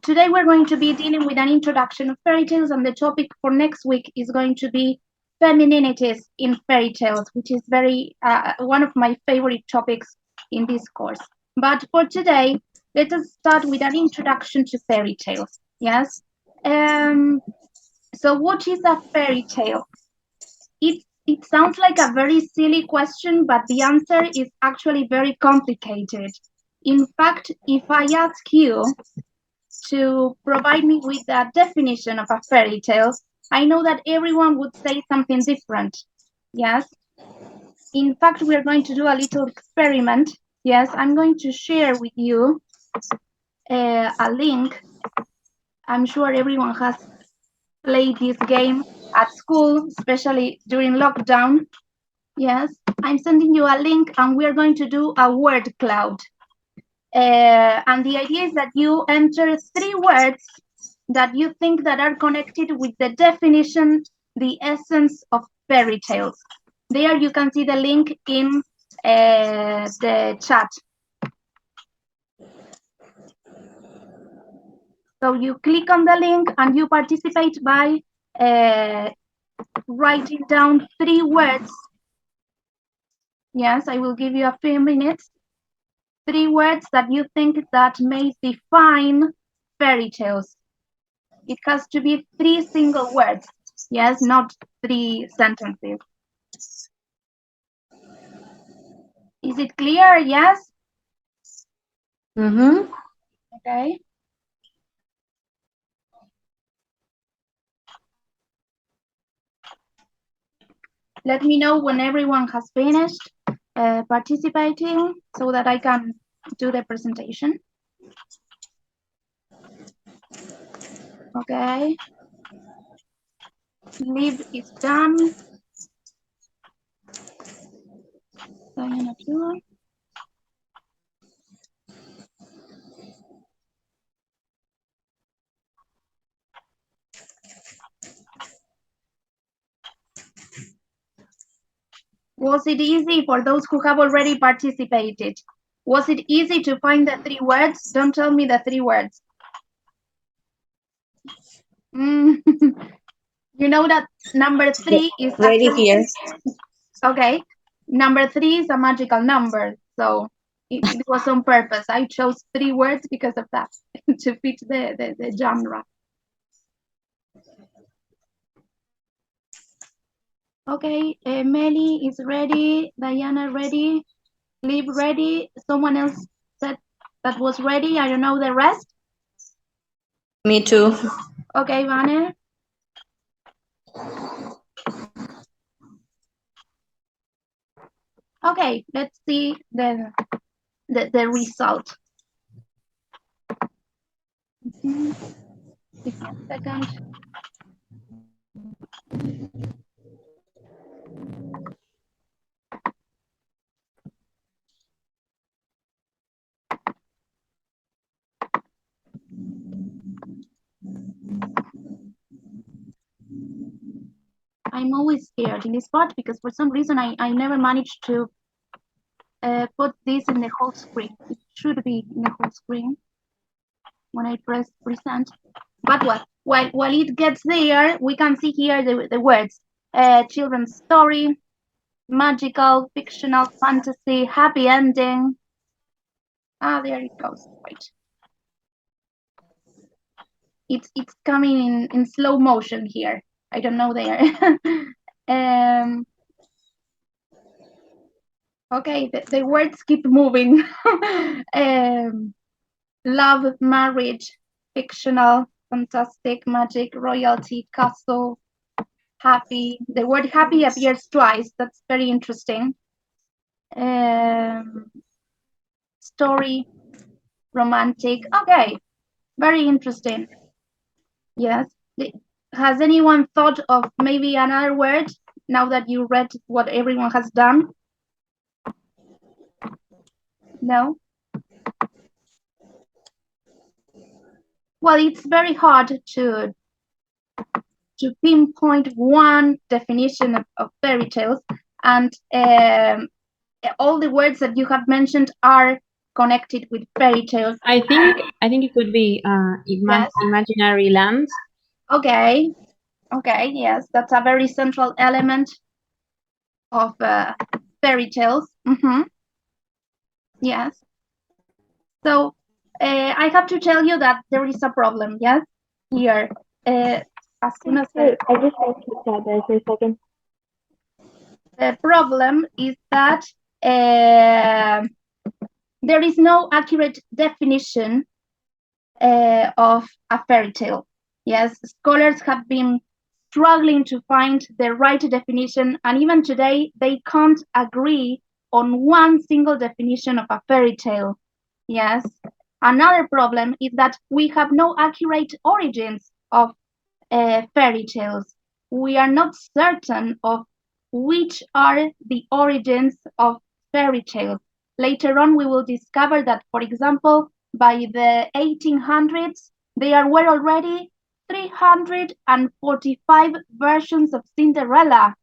today we're going to be dealing with an introduction of fairy tales, and the topic for next week is going to be femininities in fairy tales, which is very one of my favorite topics in this course. But for today, let us start with an introduction to fairy tales. Yes. So what is a fairy tale? It sounds like a very silly question, but the answer is actually very complicated. In fact, if I ask you to provide me with a definition of a fairy tale, I know that everyone would say something different. Yes. In fact, we are going to do a little experiment. Yes, I'm going to share with you a link. I'm sure everyone has played this game at school, especially during lockdown. Yes, I'm sending you a link and we're going to do a word cloud. And the idea is that you enter 3 words that you think that are connected with the definition, the essence of fairy tales. There you can see the link in the chat. So you click on the link and you participate by writing down 3 words. Yes, I will give you a few minutes. 3 words that you think that may define fairy tales. It has to be 3 single words. Yes, not 3 sentences. Is it clear? Yes? Mm-hmm. Okay. Let me know when everyone has finished participating so that I can do the presentation. Okay. Live is done. Diana too. Was it easy for those who have already participated? Was it easy to find the 3 words? Don't tell me the 3 words. You know that number 3 is Ready actually here. okay. Number 3 is a magical number, so it was on purpose. I chose 3 words because of that to fit the genre. Okay, Meli is ready. Diana ready. Liv ready. Someone else said that was ready. I don't know the rest. Me too. Okay, Vane. Okay, let's see the result. Give me a second. I'm always scared in this part because for some reason I never managed to put this in the whole screen. It should be in the whole screen when I press present. But while it gets there, we can see here the words children's story, magical, fictional, fantasy, happy ending. Ah, there it goes. Wait. It's coming in slow motion here. I don't know there. Okay, the words keep moving. Love, marriage, fictional, fantastic, magic, royalty, castle, happy. The word happy appears twice. That's very interesting. Story, romantic. Okay, very interesting. Yes. Has anyone thought of maybe another word now that you read what everyone has done? No? Well, it's very hard to pinpoint one definition of fairy tales, and all the words that you have mentioned are connected with fairy tales? I think it could be Yes. imaginary lands. Okay. Okay. Yes, that's a very central element of fairy tales. Yes. So I have to tell you that there is a problem. Yes. Here. As soon as Hey, I just have to stop there for a second. the problem is that uh, there is no accurate definition of a fairy tale. Yes, scholars have been struggling to find the right definition, and even today they can't agree on one single definition of a fairy tale. Yes, another problem is that we have no accurate origins of fairy tales. We are not certain of which are the origins of fairy tales. Later on, we will discover that, for example, by the 1800s, there were already 345 versions of Cinderella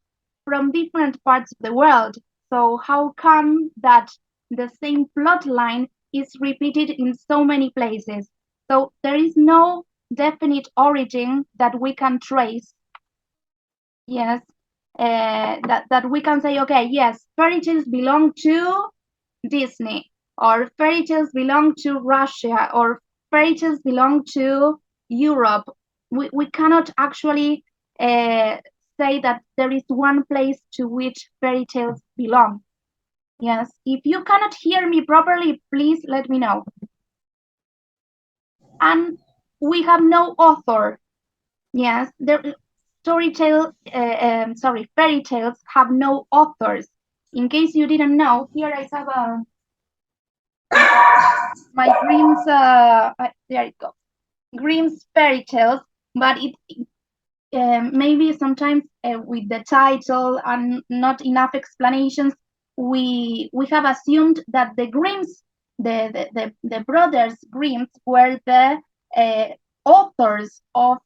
from different parts of the world. So, how come that the same plot line is repeated in so many places? So, there is no definite origin that we can trace. Yes, that we can say, okay, yes, fairy tales belong to Disney, or fairy tales belong to Russia, or fairy tales belong to Europe. We cannot actually say that there is one place to which fairy tales belong. Yes, if you cannot hear me properly, please let me know. And we have no author. Yes, fairy tales have no authors. In case you didn't know, here I have my Grimm's. There it goes. Grimm's fairy tales, but it maybe sometimes with the title and not enough explanations, we have assumed that the Grimms, the brothers Grimms, were the authors of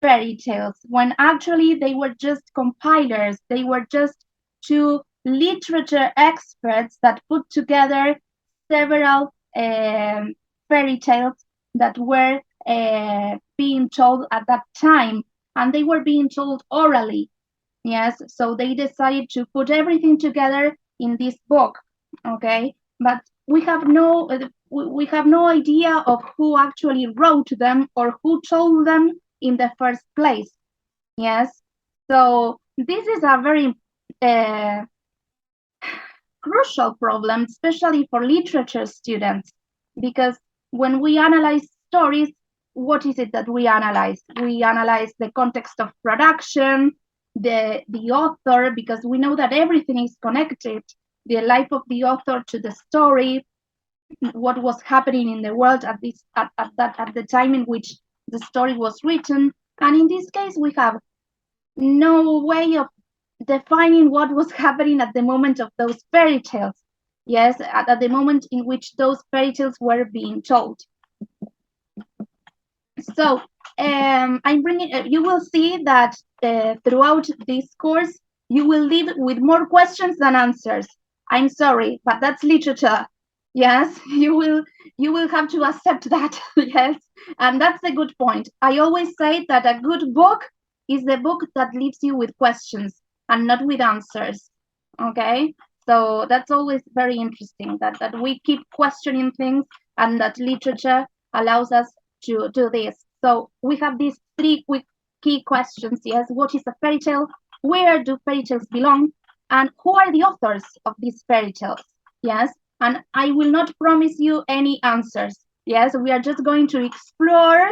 fairy tales, when actually they were just compilers. They were just two literature experts that put together several fairy tales that were being told at that time, and they were being told orally. Yes, so they decided to put everything together in this book. Okay, but we have no idea of who actually wrote them or who told them in the first place. Yes, so this is a very crucial problem, especially for literature students, because when we analyze stories, what is it that we analyze? We analyze the context of production, the author, because we know that everything is connected, the life of the author to the story, what was happening in the world at the time in which the story was written. And in this case, we have no way of defining what was happening at the moment of those fairy tales. Yes, at the moment in which those fairy tales were being told. So I'm bringing. You will see that throughout this course, you will leave with more questions than answers. I'm sorry, but that's literature. Yes, you will have to accept that. Yes, and that's a good point. I always say that a good book is the book that leaves you with questions and not with answers. Okay, so that's always very interesting that we keep questioning things, and that literature allows us to do this. So we have these three quick key questions. Yes, what is a fairy tale? Where do fairy tales belong? And who are the authors of these fairy tales? Yes, and I will not promise you any answers. Yes, we are just going to explore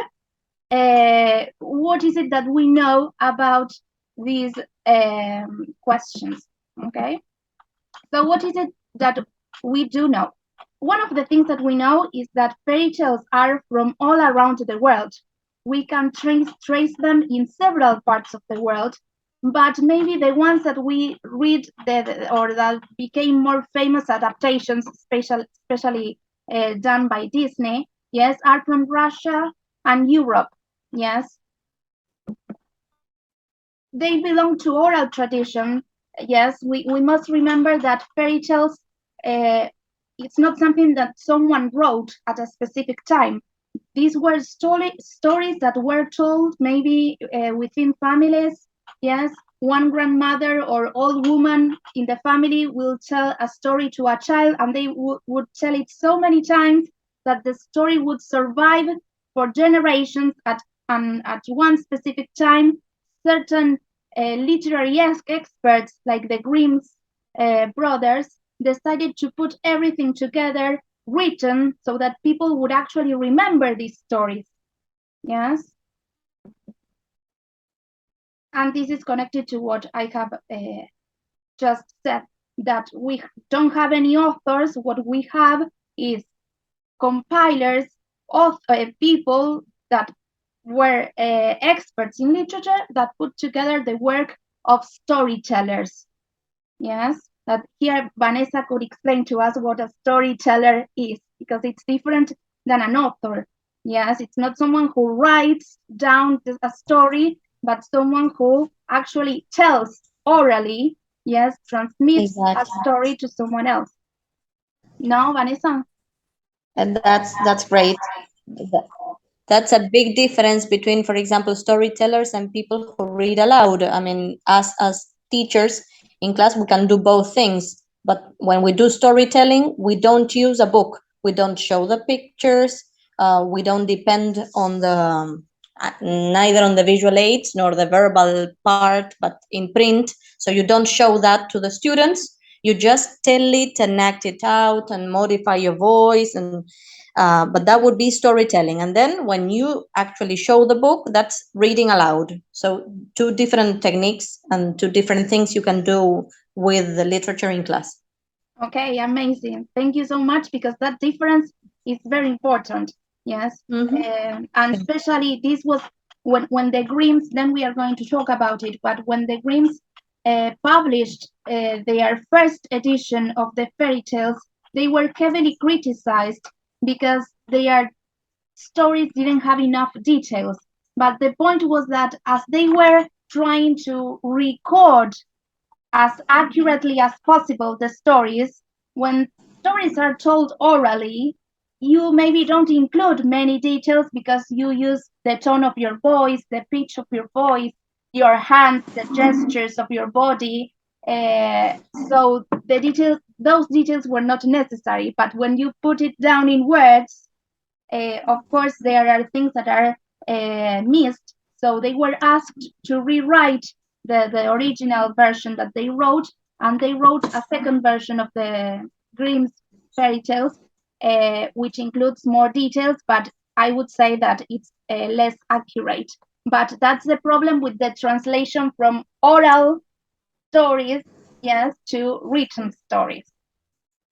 what is it that we know about these questions. Okay, so what is it that we do know? One of the things that we know is that fairy tales are from all around the world. We can trace them in several parts of the world, but maybe the ones that we read or that became more famous adaptations, especially done by Disney, yes, are from Russia and Europe. Yes, they belong to oral tradition. Yes, we must remember that fairy tales it's not something that someone wrote at a specific time. These were stories that were told maybe within families. Yes, one grandmother or old woman in the family will tell a story to a child, and they would tell it so many times that the story would survive for generations. At one specific time, certain literary experts like the Grimm's brothers decided to put everything together written so that people would actually remember these stories. Yes. And this is connected to what I have just said, that we don't have any authors. What we have is compilers of people that were experts in literature that put together the work of storytellers. Yes, that here Vanessa could explain to us what a storyteller is, because it's different than an author. Yes, it's not someone who writes down a story, but someone who actually tells orally, yes, transmits a story to someone else. No, Vanessa? And that's great. That's a big difference between, for example, storytellers and people who read aloud. I mean, as teachers in class, we can do both things. But when we do storytelling, we don't use a book. We don't show the pictures. We don't depend on the neither on the visual aids nor the verbal part, but in print. So you don't show that to the students. You just tell it and act it out and modify your voice and but that would be storytelling. And then when you actually show the book, that's reading aloud. So two different techniques and two different things you can do with the literature in class. Okay, amazing. Thank you so much, because that difference is very important. Yes. And especially this was when the Grimms, then we are going to talk about it, but when the Grimms published their first edition of the fairy tales, they were heavily criticized because their stories didn't have enough details. But the point was that as they were trying to record as accurately as possible the stories, when stories are told orally, you maybe don't include many details because you use the tone of your voice, the pitch of your voice, your hands, the gestures of your body. So the details, those details were not necessary. But when you put it down in words, of course, there are things that are missed. So they were asked to rewrite the original version that they wrote, and they wrote a second version of the Grimm's fairy tales, which includes more details, but I would say that it's less accurate. But that's the problem with the translation from oral stories, yes, to written stories.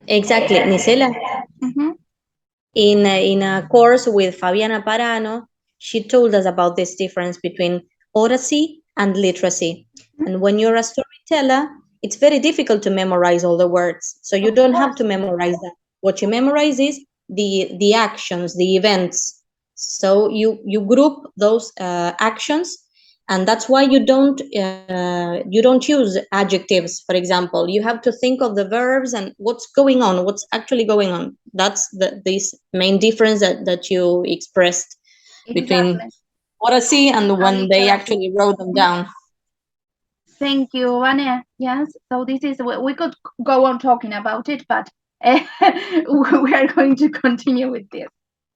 Exactly, Nisela. In a course with Fabiana Parano, she told us about this difference between oracy and literacy. And when you're a storyteller, it's very difficult to memorize all the words. So you don't have to memorize that. What you memorize is the actions, the events. So you group those actions, and that's why you don't use adjectives, for example. You have to think of the verbs and what's going on, what's actually going on. That's this main difference that you expressed between oracy and when they actually wrote them down. Thank you, Vane. Yes, so this is, we could go on talking about it, but we are going to continue with this.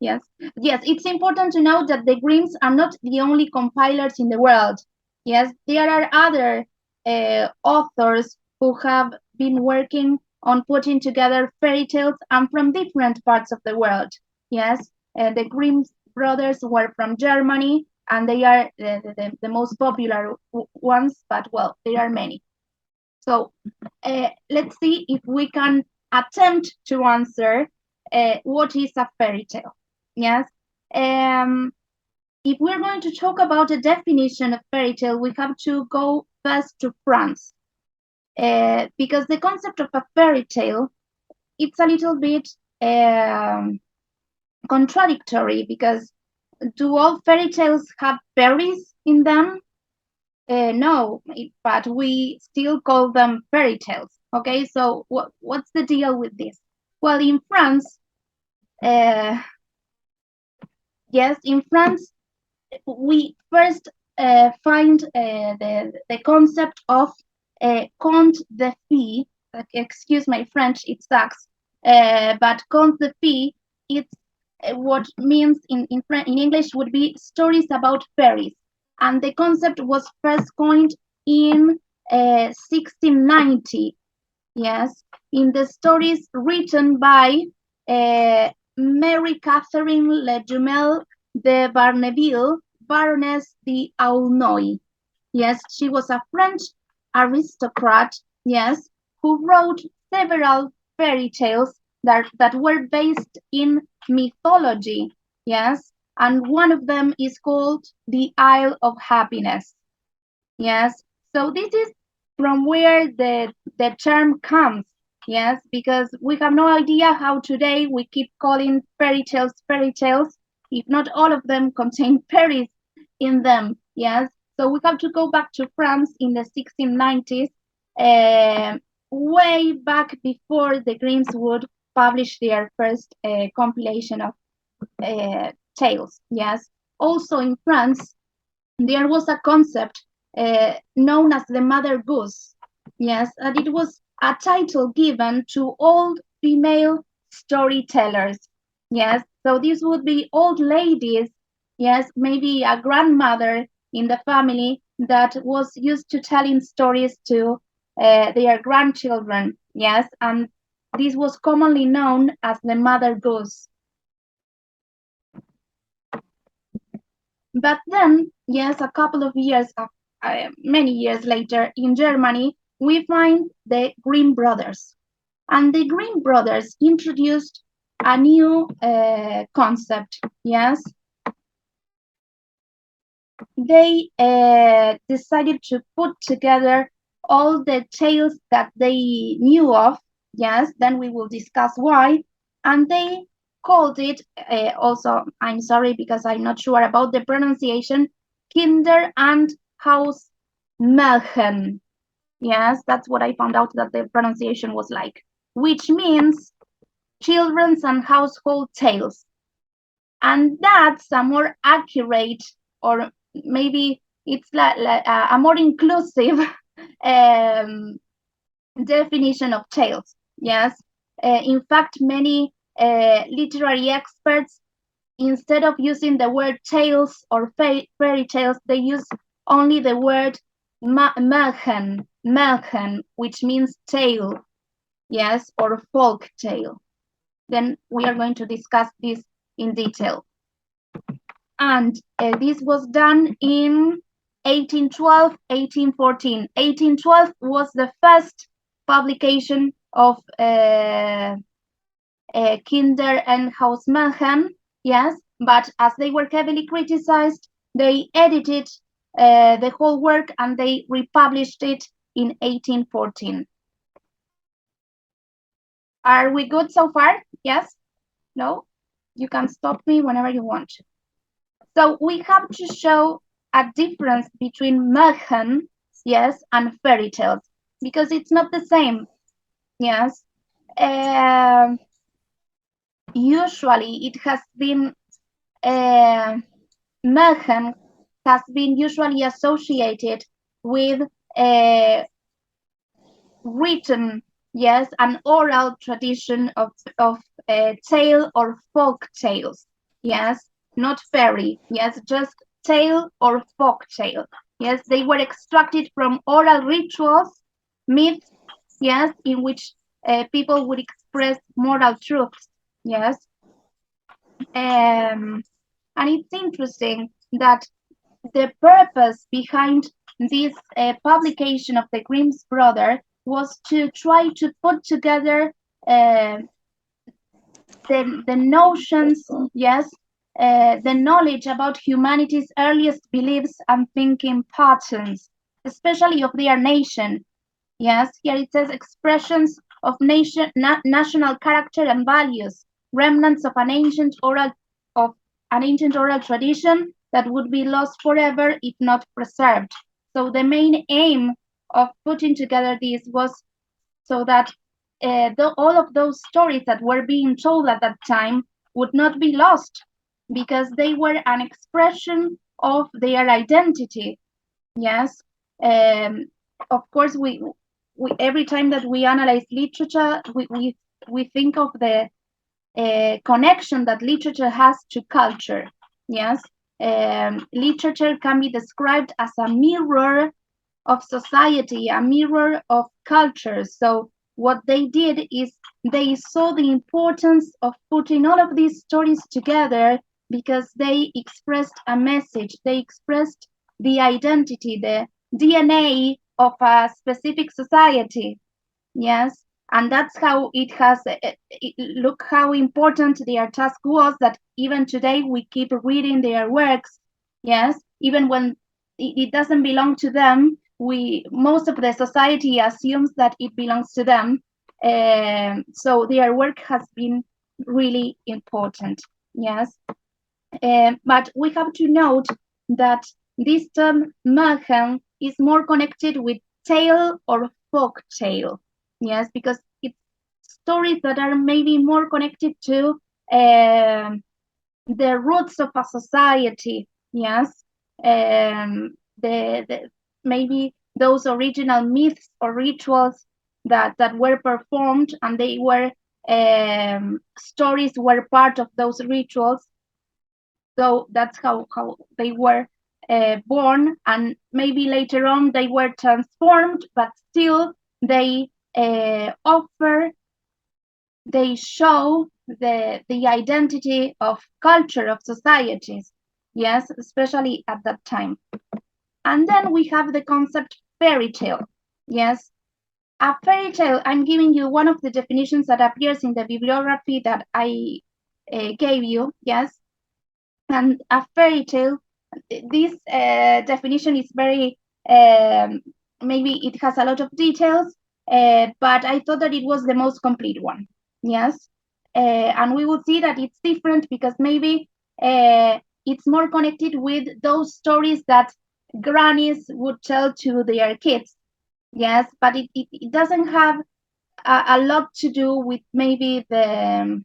Yes, yes, it's important to note that the Grimms are not the only compilers in the world. Yes, there are other authors who have been working on putting together fairy tales and from different parts of the world. Yes, the Grimm brothers were from Germany, and they are the most popular ones, but well, there are many. So let's see if we can attempt to answer what is a fairy tale. Yes. If we're going to talk about a definition of fairy tale, we have to go first to France. Because the concept of a fairy tale, it's a little bit contradictory, because do all fairy tales have fairies in them? No, but we still call them fairy tales. Okay, so what's the deal with this? Well, in France, yes, in France, we first find the concept of conte de fées. Excuse my French, it sucks. But conte de fées, it's what means in English would be stories about fairies. And the concept was first coined in 1690. Yes, in the stories written by Mary Catherine Le Jumel de Barneville, Baroness d'Aulnoy. Yes, she was a French aristocrat, yes, who wrote several fairy tales that were based in mythology, yes, and one of them is called The Isle of Happiness. Yes, so this is from where the term comes. Yes, because we have no idea how today we keep calling fairy tales, if not all of them contain fairies in them. Yes, so we have to go back to France in the 1690s, way back before the Grimms would publish their first compilation of tales. Yes, also in France there was a concept known as the Mother Goose. Yes, and it was a title given to old female storytellers. Yes, so these would be old ladies. Yes, maybe a grandmother in the family that was used to telling stories to their grandchildren. Yes, and this was commonly known as the Mother Goose. But then, yes, a couple of years, many years later, in Germany, we find the Grimm brothers. And the Grimm brothers introduced a new concept, yes. They decided to put together all the tales that they knew of, yes, then we will discuss why, and they called it, also, I'm sorry because I'm not sure about the pronunciation, Kinder- and Hausmärchen. Yes, that's what I found out that the pronunciation was like, which means children's and household tales. And that's a more accurate, or maybe it's like a more inclusive definition of tales. Yes, in fact, many literary experts, instead of using the word tales or fairy tales, they use only the word Märchen, which means tale, yes, or folk tale. Then we are going to discuss this in detail. And this was done in 1812, 1814. 1812 was the first publication of Kinder- and Hausmärchen, yes, but as they were heavily criticized, they edited the whole work and they republished it in 1814. Are we good so far? Yes? No? You can stop me whenever you want. So we have to show a difference between Märchen, yes, and fairy tales, because it's not the same, yes. Usually it has been, Märchen has been usually associated with written, yes, an oral tradition of tale or folk tales, yes, not fairy, yes, just tale or folk tale, yes. They were extracted from oral rituals, myths, yes, in which people would express moral truths, yes. And it's interesting that the purpose behind this publication of the Grimm's brother was to try to put together the notions, yes, the knowledge about humanity's earliest beliefs and thinking patterns, especially of their nation. Yes, here it says expressions of national character and values, remnants of an ancient oral tradition that would be lost forever if not preserved. So the main aim of putting together this was so that all of those stories that were being told at that time would not be lost because they were an expression of their identity. Yes. Of course, we every time that we analyze literature, we think of the connection that literature has to culture. Yes. Literature can be described as a mirror of society, a mirror of culture. So what they did is they saw the importance of putting all of these stories together because they expressed a message. They expressed the identity, the DNA of a specific society. Yes. And that's how it has, look how important their task was, that even today we keep reading their works. Yes. Even when it doesn't belong to them, most of the society assumes that it belongs to them. So their work has been really important. Yes. But we have to note that this term Märchen is more connected with tale or folk tale. Yes, because it's stories that are maybe more connected to the roots of a society. Yes, the maybe those original myths or rituals that were performed, and they were stories were part of those rituals. So that's how they were born, and maybe later on they were transformed, but still they they show the identity of culture of societies. Yes, especially at that time. And then we have the concept fairy tale. Yes, a fairy tale, I'm giving you one of the definitions that appears in the bibliography that I gave you. Yes, and a fairy tale, this definition is very, maybe it has a lot of details, but I thought that it was the most complete one. Yes. And we will see that it's different because maybe it's more connected with those stories that grannies would tell to their kids. Yes, but it doesn't have a lot to do with maybe the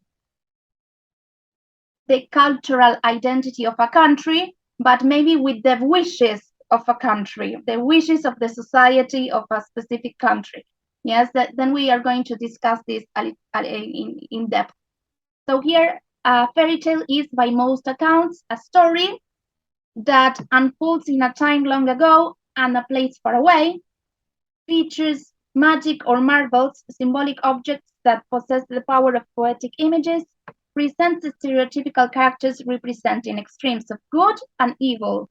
cultural identity of a country, but maybe with the wishes of a country, the wishes of the society of a specific country. Yes, then we are going to discuss this in depth. So here, a fairy tale is, by most accounts, a story that unfolds in a time long ago and a place far away, features magic or marvels, symbolic objects that possess the power of poetic images, presents stereotypical characters representing extremes of good and evil,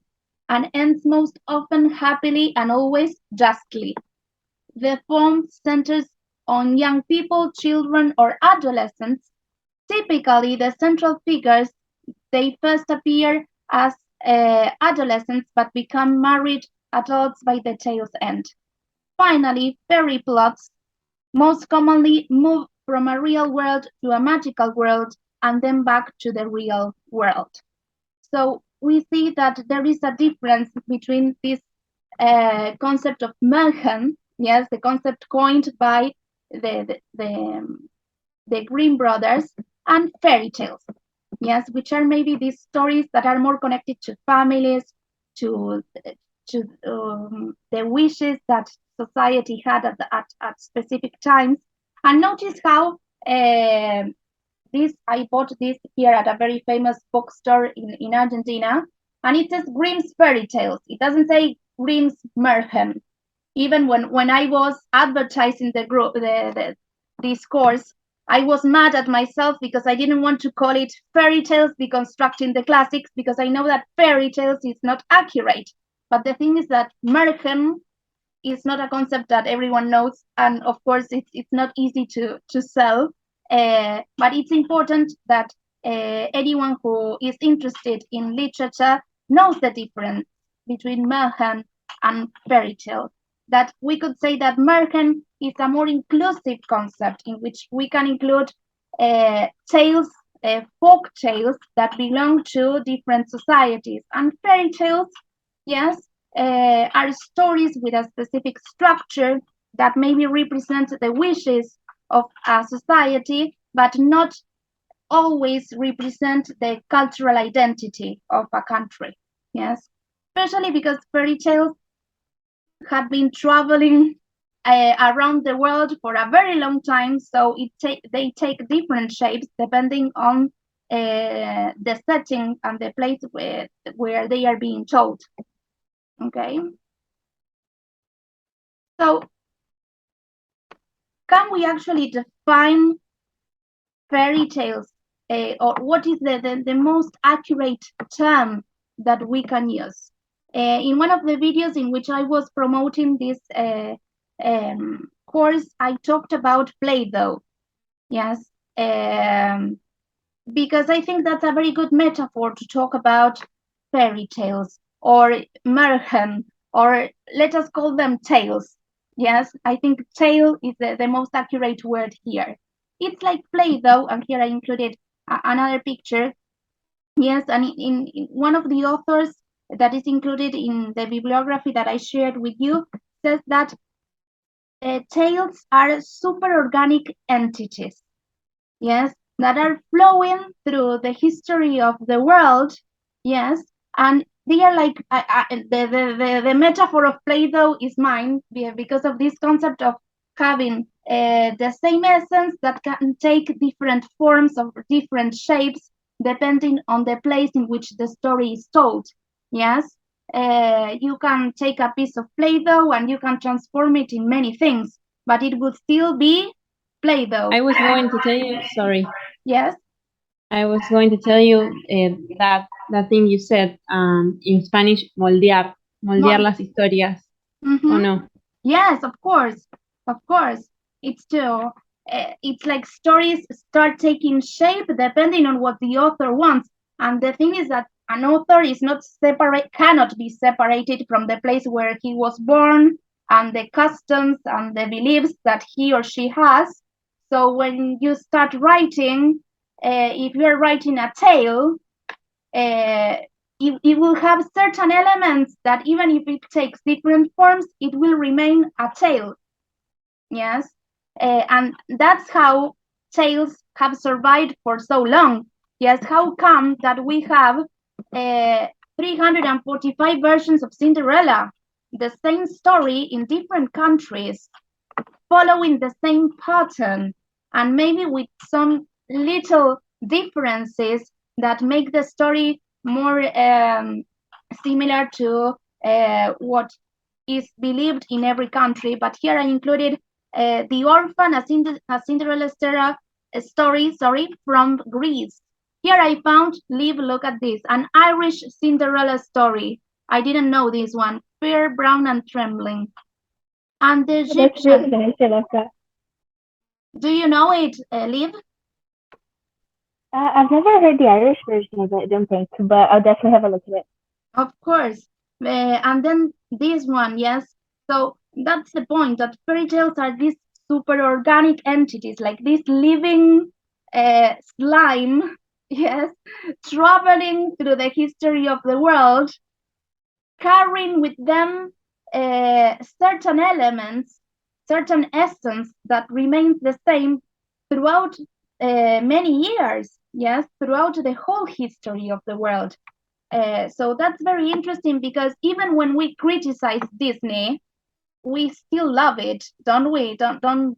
and ends most often happily and always justly. The form centers on young people, children, or adolescents. Typically, the central figures, they first appear as adolescents but become married adults by the tale's end. Finally, fairy plots most commonly move from a real world to a magical world and then back to the real world. So we see that there is a difference between this concept of Märchen, yes, the concept coined by the Grimm brothers, and fairy tales, yes, which are maybe these stories that are more connected to families, to the wishes that society had at specific times. And notice how I bought this here at a very famous bookstore in Argentina, and it says Grimm's fairy tales. It doesn't say Grimm's Märchen. Even when I was advertising this course, I was mad at myself because I didn't want to call it fairy tales deconstructing the classics, because I know that fairy tales is not accurate. But the thing is that Märchen is not a concept that everyone knows, and of course it's not easy to sell. But it's important that anyone who is interested in literature knows the difference between Märchen and fairy tale. That we could say that Märchen is a more inclusive concept in which we can include tales, folk tales that belong to different societies, and fairy tales, yes, are stories with a specific structure that maybe represent the wishes of a society, but not always represent the cultural identity of a country. Yes, especially because fairy tales have been traveling around the world for a very long time, so they take different shapes depending on the setting and the place where they are being told. Okay, so can we actually define fairy tales, or what is the most accurate term that we can use? In one of the videos in which I was promoting this course, I talked about Play-Doh. Yes, because I think that's a very good metaphor to talk about fairy tales or Märchen, or let us call them tales. Yes, I think tale is the most accurate word here. It's like Play-Doh, and here I included another picture. Yes, and in one of the authors that is included in the bibliography that I shared with you says that tales are super organic entities. Yes, that are flowing through the history of the world. Yes, and they are like the metaphor of Play-Doh is mine because of this concept of having the same essence that can take different forms of different shapes depending on the place in which the story is told. Yes, you can take a piece of Play-Doh and you can transform it in many things, but it would still be Play-Doh. I was going to tell you, sorry, Yes. I was going to tell you that thing you said in Spanish, moldear las historias. Mm-hmm. Oh no. Yes, of course. Of course. It's true. It's like stories start taking shape depending on what the author wants. And the thing is that an author is not separate, cannot be separated from the place where he was born and the customs and the beliefs that he or she has. So when you start writing, if you're writing a tale, it will have certain elements that even if it takes different forms, it will remain a tale. Yes, and that's how tales have survived for so long. Yes, how come that we have 345 versions of Cinderella, the same story in different countries, following the same pattern, and maybe with some little differences that make the story more similar to what is believed in every country. But here I included The Orphan, a Cinderella story, from Greece. Here I found, Liv, look at this, an Irish Cinderella story. I didn't know this one, Fair, Brown and Trembling. And the Egyptian. That's really nice. I love that. Do you know it, Liv? I've never heard the Irish version of it, I don't think, but I'll definitely have a look at it. Of course. And then this one, yes. So that's the point, that fairy tales are these super organic entities, like this living slime, yes, traveling through the history of the world, carrying with them certain elements, certain essence that remains the same throughout many years, yes, throughout the whole history of the world. So that's very interesting, because even when we criticize Disney, we still love it, don't we? Don't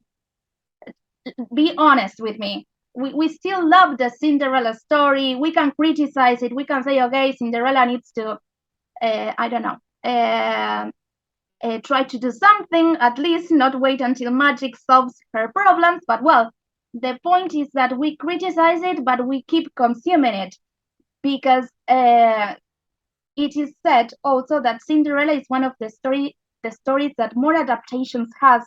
be honest with me. We still love the Cinderella story. We can criticize it. We can say, okay, Cinderella needs to, I don't know, try to do something, at least not wait until magic solves her problems. But well, the point is that we criticize it, but we keep consuming it, because it is said also that Cinderella is one of the stories that more adaptations has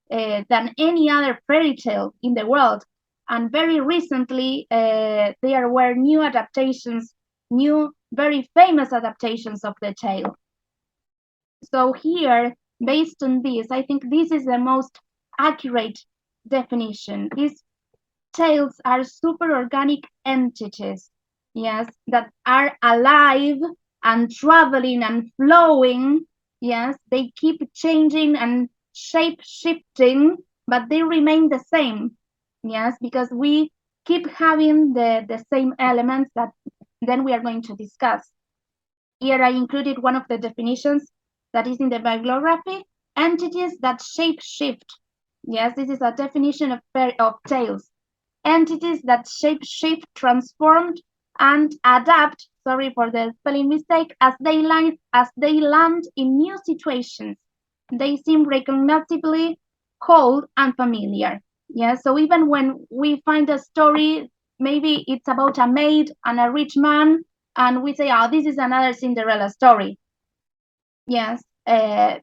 than any other fairy tale in the world. And very recently, there were new adaptations, new very famous adaptations of the tale. So here, based on this, I think this is the most accurate definition. These tales are super organic entities, yes, that are alive and traveling and flowing. Yes, they keep changing and shape shifting but they remain the same. Yes, because we keep having the same elements that then we are going to discuss. Here I included one of the definitions that is in the bibliography, entities that shape shift. Yes, this is a definition of tales. Entities that shape shift, transformed, and adapt, sorry for the spelling mistake, as they land in new situations. They seem recognizably cold and familiar. Yeah, so even when we find a story, maybe it's about a maid and a rich man, and we say, oh, this is another Cinderella story. Yes,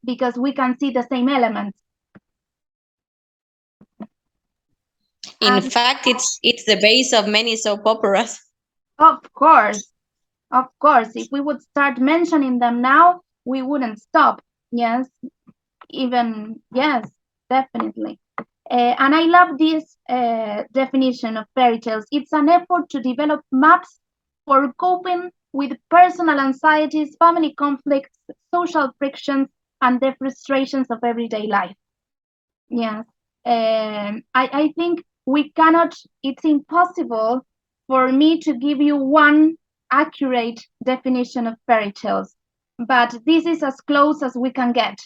because we can see the same elements. In fact, it's the base of many soap operas. Of course. If we would start mentioning them now, we wouldn't stop. Yes, yes, definitely. And I love this definition of fairy tales. It's an effort to develop maps for coping with personal anxieties, family conflicts, social frictions, and the frustrations of everyday life. Yes. I think it's impossible for me to give you one accurate definition of fairy tales, but this is as close as we can get.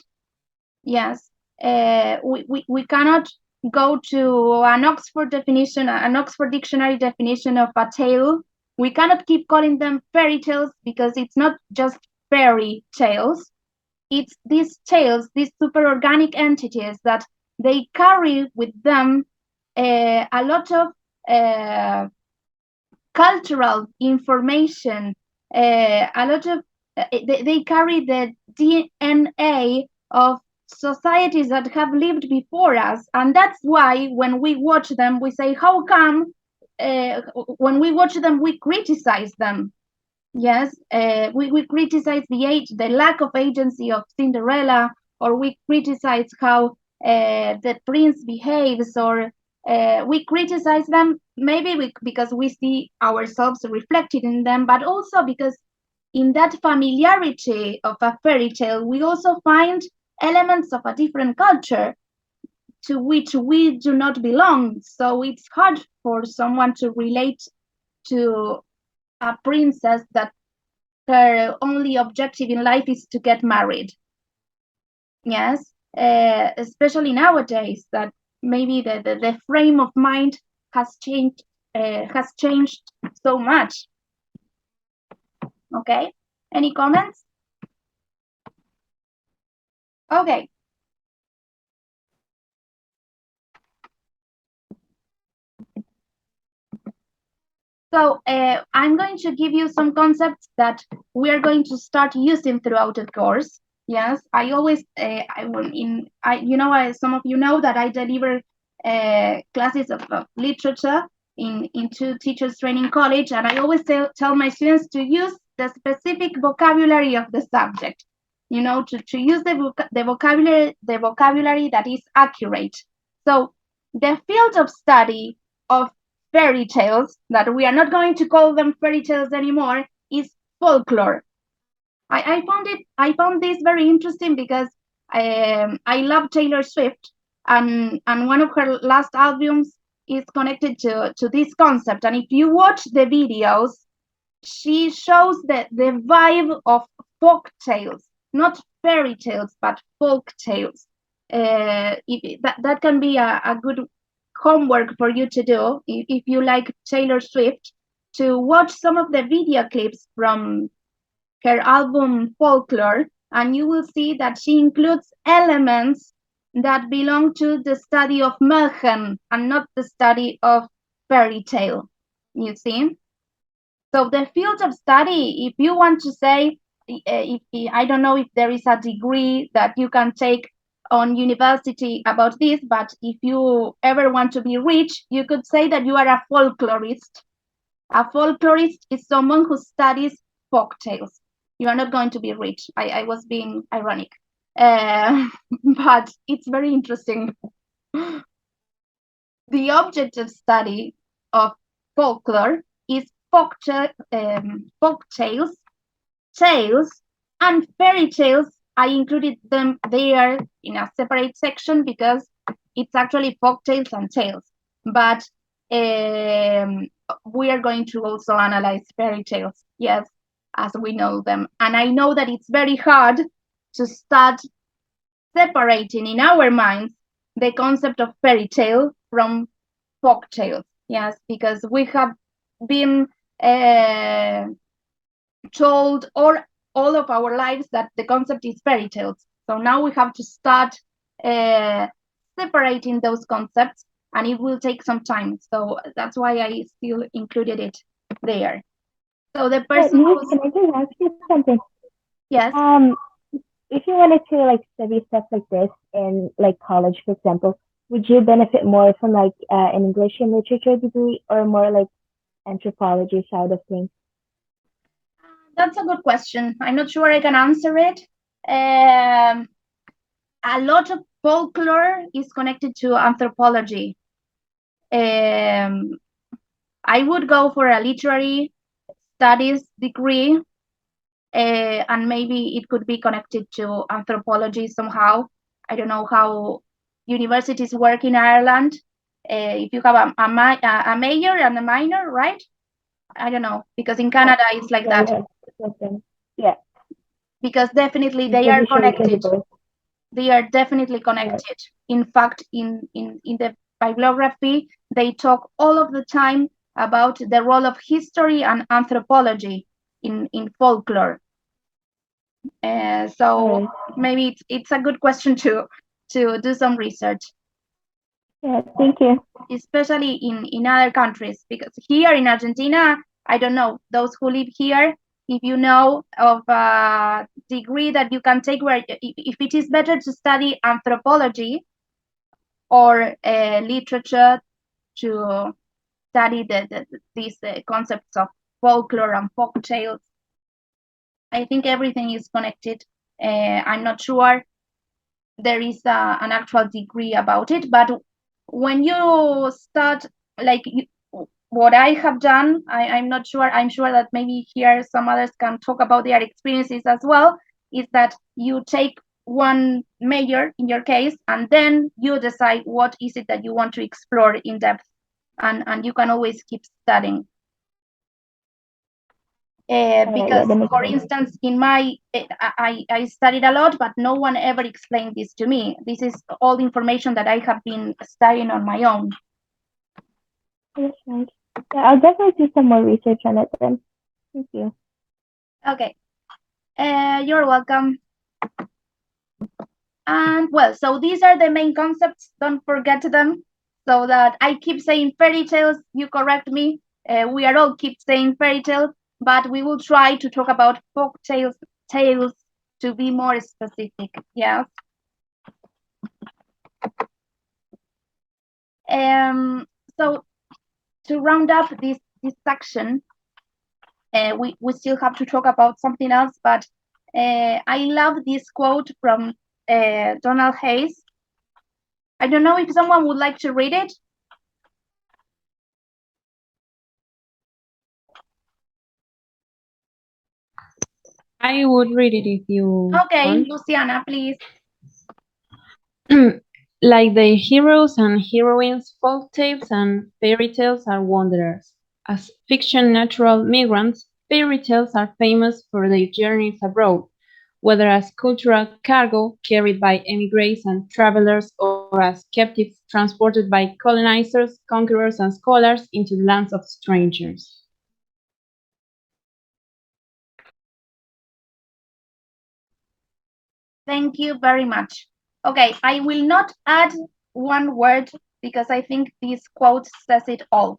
Yes. We cannot go to an Oxford dictionary definition of a tale. We cannot keep calling them fairy tales because it's not just fairy tales. It's these tales, these superorganic entities that they carry with them a lot of cultural information, a lot of they carry the DNA of societies that have lived before us, and that's why when we watch them, we say, "How come?" When we watch them, we criticize them. Yes, we criticize the lack of agency of Cinderella, or we criticize how the prince behaves, or we criticize them maybe because we see ourselves reflected in them, but also because in that familiarity of a fairy tale, we also find elements of a different culture to which we do not belong. So it's hard for someone to relate to a princess that her only objective in life is to get married. Yes, especially nowadays that maybe the frame of mind has changed so much. Okay, any comments? Okay. So I'm going to give you some concepts that we are going to start using throughout the course. Yes, I always, some of you know that I deliver classes of literature into Teachers Training College, and I always tell my students to use the specific vocabulary of the subject. You know, to use the vocabulary that is accurate. So the field of study of fairy tales, that we are not going to call them fairy tales anymore, is folklore. I found this very interesting because I love Taylor Swift, and one of her last albums is connected to this concept. And if you watch the videos, she shows the vibe of folk tales, not fairy tales, but folk tales. That can be a good homework for you to do if you like Taylor Swift, to watch some of the video clips from her album Folklore, and you will see that she includes elements that belong to the study of Märchen and not the study of fairy tale. You see? So the field of study, if you want to say, I don't know if there is a degree that you can take on university about this, but if you ever want to be rich, you could say that you are a folklorist. A folklorist is someone who studies folk tales. You are not going to be rich. I was being ironic, but it's very interesting. The object of study of folklore is folk tales, tales, and fairy tales. I included them there in a separate section because it's actually folk tales and tales. But we are going to also analyze fairy tales, yes, as we know them. And I know that it's very hard to start separating in our minds the concept of fairy tale from folk tales, yes, because we have been told all of our lives that the concept is fairy tales. So now we have to start separating those concepts, and it will take some time. So that's why I still included it there. So the person Can I just ask you something? Yes. If you wanted to like study stuff like this in like college, for example, would you benefit more from like an English and literature degree or more like anthropology side of things? That's a good question. I'm not sure I can answer it. A lot of folklore is connected to anthropology. I would go for a literary studies degree, and maybe it could be connected to anthropology somehow. I don't know how universities work in Ireland. If you have a major and a minor, right? I don't know, because in Canada it's like that. Yeah. Because definitely they are connected. They are definitely connected. In fact, in the bibliography, they talk all of the time about the role of history and anthropology in folklore. So maybe it's a good question to do some research. Yeah, thank you. Especially in other countries, because here in Argentina, I don't know, those who live here, if you know of a degree that you can take where if it is better to study anthropology or literature to study these concepts of folklore and folk tales. I think everything is connected. I'm not sure there is an actual degree about it, but when you start, like what I have done, I'm not sure, I'm sure that maybe here some others can talk about their experiences as well, is that you take one major in your case, and then you decide what is it that you want to explore in depth, and you can always keep studying. Because, for instance, in my, I studied a lot, but no one ever explained this to me. This is all the information that I have been studying on my own. That's nice. Yeah, I'll definitely do some more research on it then. Thank you. Okay. You're welcome. And well, so these are the main concepts. Don't forget them, so that I keep saying fairy tales, you correct me. We are all keep saying fairy tales, but we will try to talk about folk tales to be more specific. Yeah. So to round up this section, we still have to talk about something else, but I love this quote from Donald Hayes. I don't know if someone would like to read it. I would read it if you Okay, want. Luciana, please. Like the heroes and heroines, folk tales and fairy tales are wanderers. As fiction natural migrants, fairy tales are famous for their journeys abroad, whether as cultural cargo carried by emigres and travelers or as captives transported by colonizers, conquerors, and scholars into the lands of strangers. Thank you very much. Okay, I will not add one word because I think this quote says it all.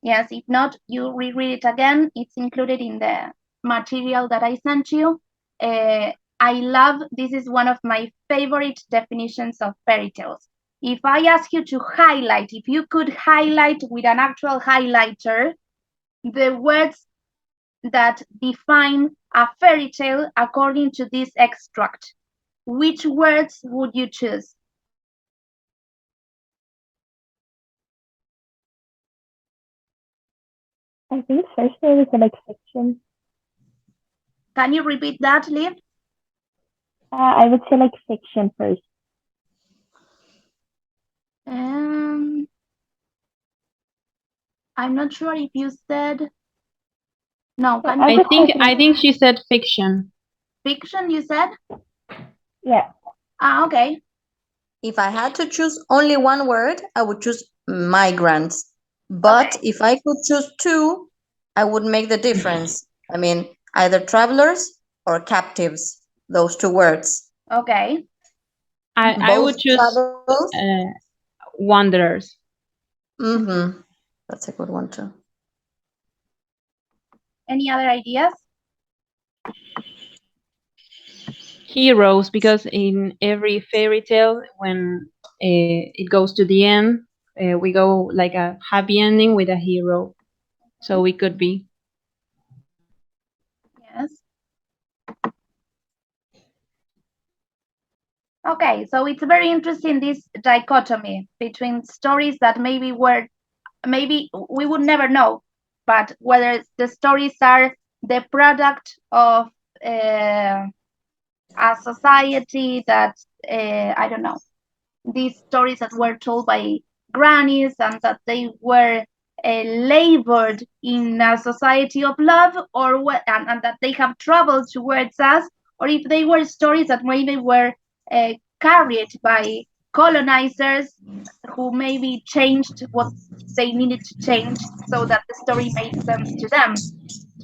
Yes, if not, you reread it again. It's included in the material that I sent you. I love, this is one of my favorite definitions of fairy tales. If I ask you to highlight, if you could highlight with an actual highlighter the words that define a fairy tale according to this extract, which words would you choose? I think first there was like fiction. Can you repeat that, Liv? I would say like fiction first. Um, I'm not sure if you said no. So Can you I'll I just repeat? think take I it. think she said fiction. Fiction, you said? Yeah. Ah, okay. If I had to choose only one word, I would choose migrants. But Okay. if I could choose two, I would make the difference. I mean, either travelers or captives, those two words. Okay. I Both would choose travels. uh, wanderers. Mm-hmm. That's a good one too. Any other ideas? Heroes, because in every fairy tale, when it goes to the end, we go like a happy ending with a hero. So it could be. Yes. Okay, so it's very interesting this dichotomy between stories that maybe we would never know, but whether the stories are the product of uh, a society that I don't know, these stories that were told by grannies and that they were labored in a society of love, or what, and that they have traveled towards us, or if they were stories that maybe were carried by colonizers who maybe changed what they needed to change so that the story made sense to them.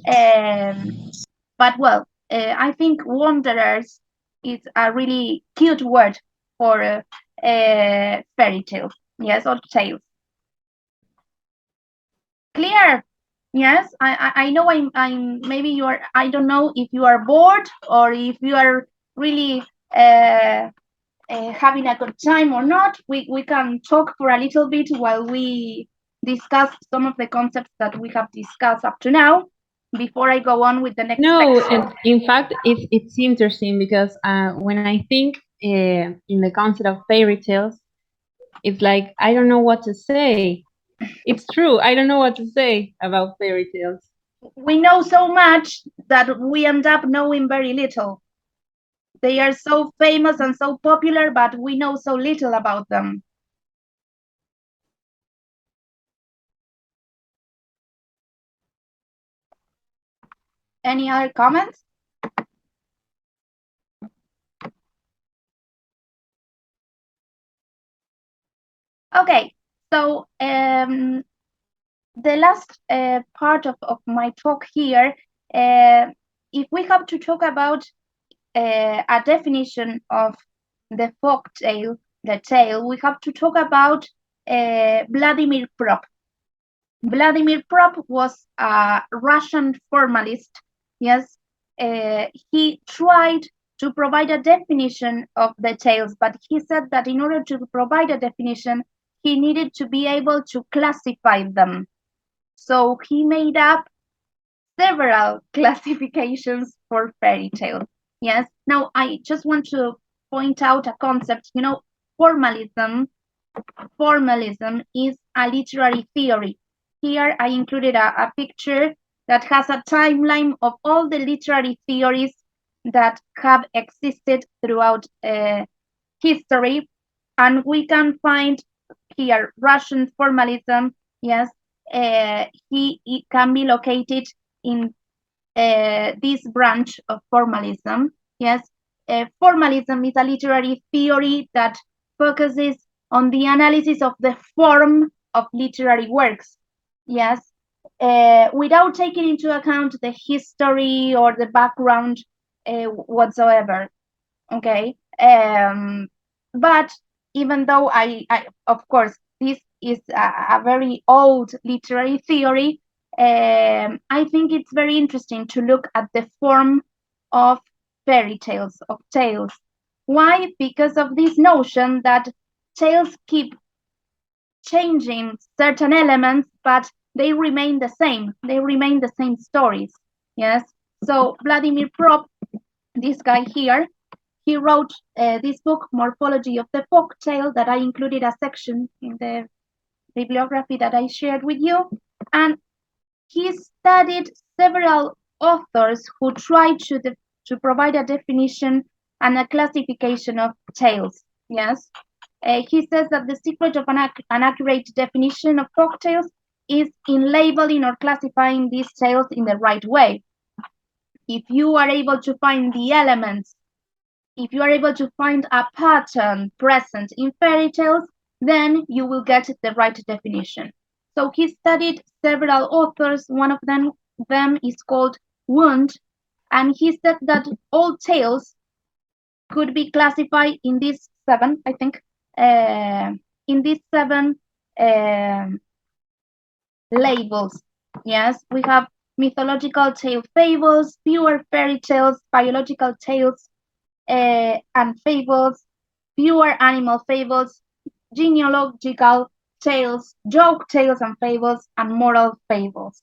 Um, but well, I think wanderers is a really cute word for fairy tales. Yes, or tales. Clear. Yes, I know I'm maybe you are, I don't know if you are bored or if you are really having a good time or not. We can talk for a little bit while we discuss some of the concepts that we have discussed up to now before I go on with the next No, section. and in fact, it's interesting because when I think in the concept of fairy tales, it's like I don't know what to say. It's true. I don't know what to say about fairy tales. We know so much that we end up knowing very little. They are so famous and so popular, but we know so little about them. Any other comments? Okay, so the last part of my talk here, if we have to talk about a definition of the folk tale, the tale, we have to talk about Vladimir Prop. Vladimir Prop was a Russian formalist. Yes, he tried to provide a definition of the tales, but he said that in order to provide a definition, he needed to be able to classify them. So he made up several classifications for fairy tales. Yes. Now I just want to point out a concept. You know, formalism. Formalism is a literary theory. Here I included a picture that has a timeline of all the literary theories that have existed throughout history, and we can find here Russian formalism. Yes, it can be located in this branch of formalism. Yes, formalism is a literary theory that focuses on the analysis of the form of literary works. Yes, without taking into account the history or the background whatsoever. Okay, but even though I of course this is a very old literary theory, I think it's very interesting to look at the form of fairy tales, of tales. Why? Because of this notion that tales keep changing certain elements, but they remain the same. They remain the same stories. Yes. So Vladimir Prop, this guy here, he wrote this book, Morphology of the Folktale, that I included a section in the bibliography that I shared with you. And he studied several authors who tried to provide a definition and a classification of tales. Yes. He says that the secret of an accurate definition of folktales is in labeling or classifying these tales in the right way. If you are able to find the elements, if you are able to find a pattern present in fairy tales, then you will get the right definition. So he studied several authors. One of them is called Wundt, and he said that all tales could be classified in these seven, I think, in these seven labels. Yes, we have mythological tale fables, pure fairy tales, biological tales and fables, pure animal fables, genealogical tales, joke tales and fables, and moral fables.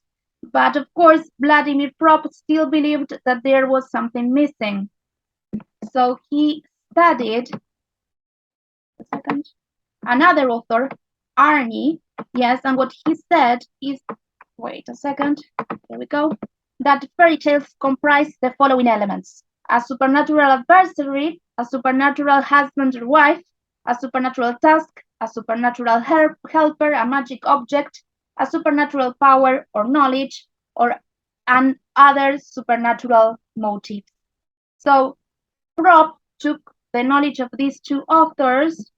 But of course, Vladimir Prop still believed that there was something missing. So he studied another author, Arnie, yes, and what he said is, wait a second, here we go, that fairy tales comprise the following elements: a supernatural adversary, a supernatural husband or wife, a supernatural task, a supernatural helper, a magic object, a supernatural power or knowledge, or and other supernatural motives. So Prop took the knowledge of these two authors,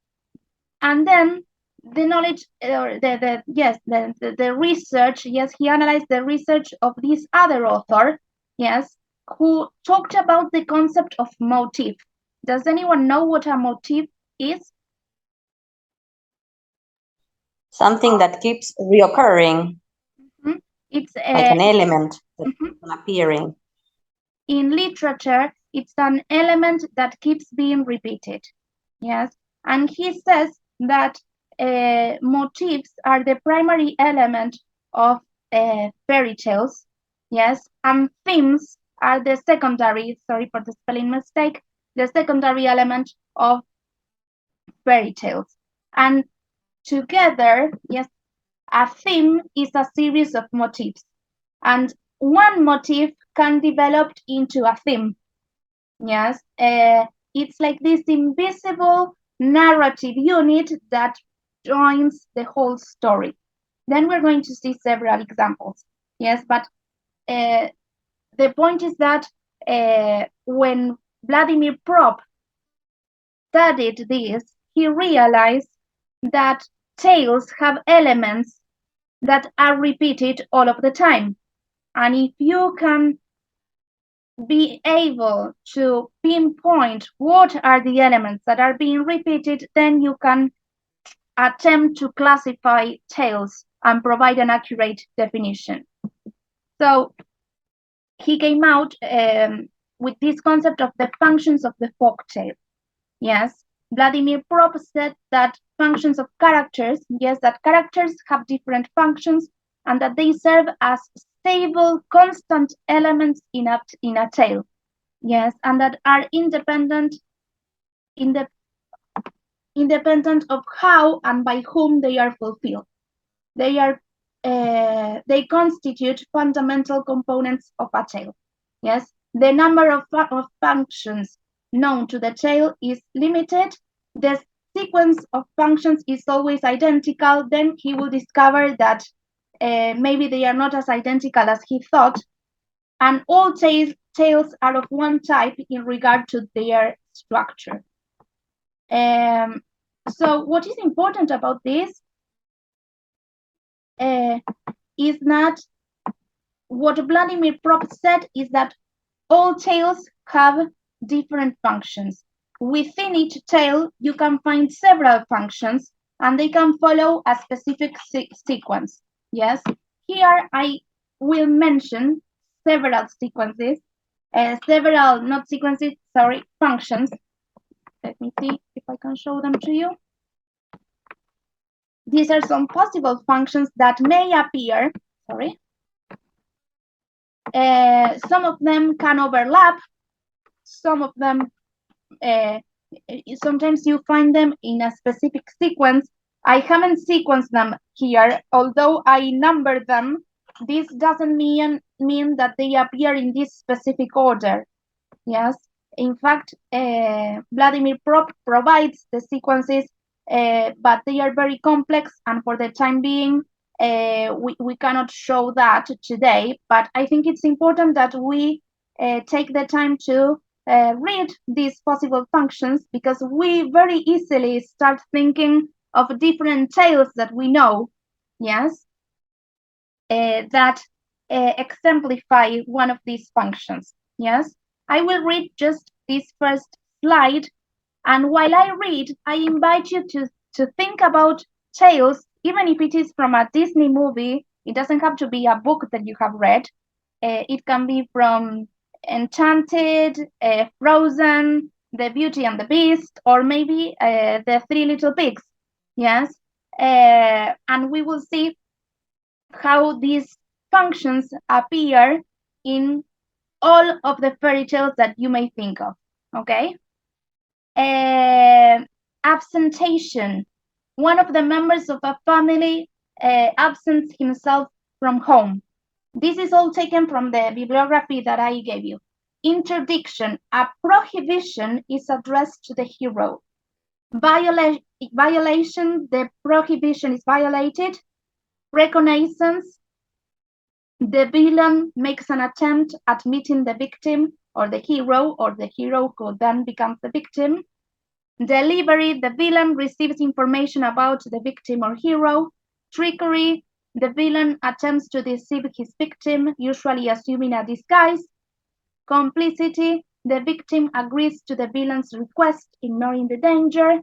and then the knowledge or the research, yes, he analyzed the research of this other author, yes, who talked about the concept of motif. Does anyone know what a motif is? Something that keeps reoccurring, It's like an element that mhm. keeps on appearing. In literature, it's an element that keeps being repeated. Yes, and he says that motifs are the primary element of fairy tales. Yes, and themes are the secondary. Sorry for the spelling mistake. The secondary element of fairy tales, and together, yes, a theme is a series of motifs, and one motif can develop into a theme. Yes, it's like this invisible narrative unit that joins the whole story. Then we're going to see several examples. Yes, but the point is that when Vladimir Prop studied this, he realized that tales have elements that are repeated all of the time. And if you can be able to pinpoint what are the elements that are being repeated, then you can attempt to classify tales and provide an accurate definition. So he came out with this concept of the functions of the folktale. Yes, Vladimir Prop said that functions of characters, yes, that characters have different functions and that they serve as stable, constant elements in a tale. Yes, and that are independent of how and by whom they are fulfilled. They constitute fundamental components of a tale. Yes, the number of functions known to the tale is limited. The sequence of functions is always identical. Then he will discover that maybe they are not as identical as he thought, and all tales are of one type in regard to their structure. So what is important about this is that what Vladimir Prop said is that all tales have different functions. Within each tale, you can find several functions, and they can follow a specific sequence. Yes, here I will mention several sequences, functions. Let me see if I can show them to you. These are some possible functions that may appear. Some of them can overlap. Some of them, sometimes you find them in a specific sequence. I haven't sequenced them here, although I numbered them. This doesn't mean that they appear in this specific order. Yes, in fact, Vladimir Prop provides the sequences but they are very complex, and for the time being, we cannot show that today. But I think it's important that we take the time to read these possible functions, because we very easily start thinking of different tales that we know, yes, that exemplify one of these functions. Yes, I will read just this first slide, and while I read, I invite you to think about tales, even if it is from a Disney movie. It doesn't have to be a book that you have read. It can be from Enchanted, Frozen, The Beauty and the Beast, or maybe The Three Little Pigs. Yes, and we will see how these functions appear in all of the fairy tales that you may think of. Okay. Absentation. One of the members of a family absents himself from home. This is all taken from the bibliography that I gave you. Interdiction. A prohibition is addressed to the hero. Violation. The prohibition is violated. Reconnaissance. The villain makes an attempt at meeting the victim or the hero who then becomes the victim. Delivery, the villain receives information about the victim or hero. Trickery, the villain attempts to deceive his victim, usually assuming a disguise. Complicity, the victim agrees to the villain's request, ignoring the danger.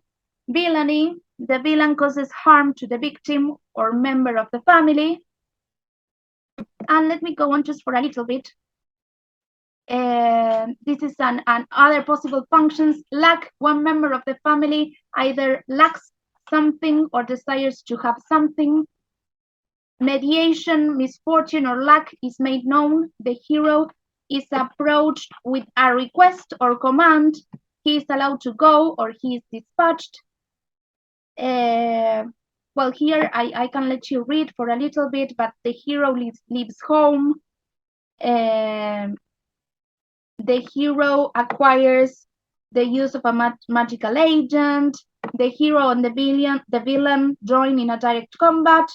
Villainy, the villain causes harm to the victim or member of the family. And let me go on just for a little bit. This is an other possible functions. Lack. One member of the family either lacks something or desires to have something. Mediation. Misfortune or lack is made known. The hero is approached with a request or command. He is allowed to go or he is dispatched. Well, here I can let you read for a little bit, but the hero leaves home. The hero acquires the use of a magical agent. The hero and the villain join in a direct combat.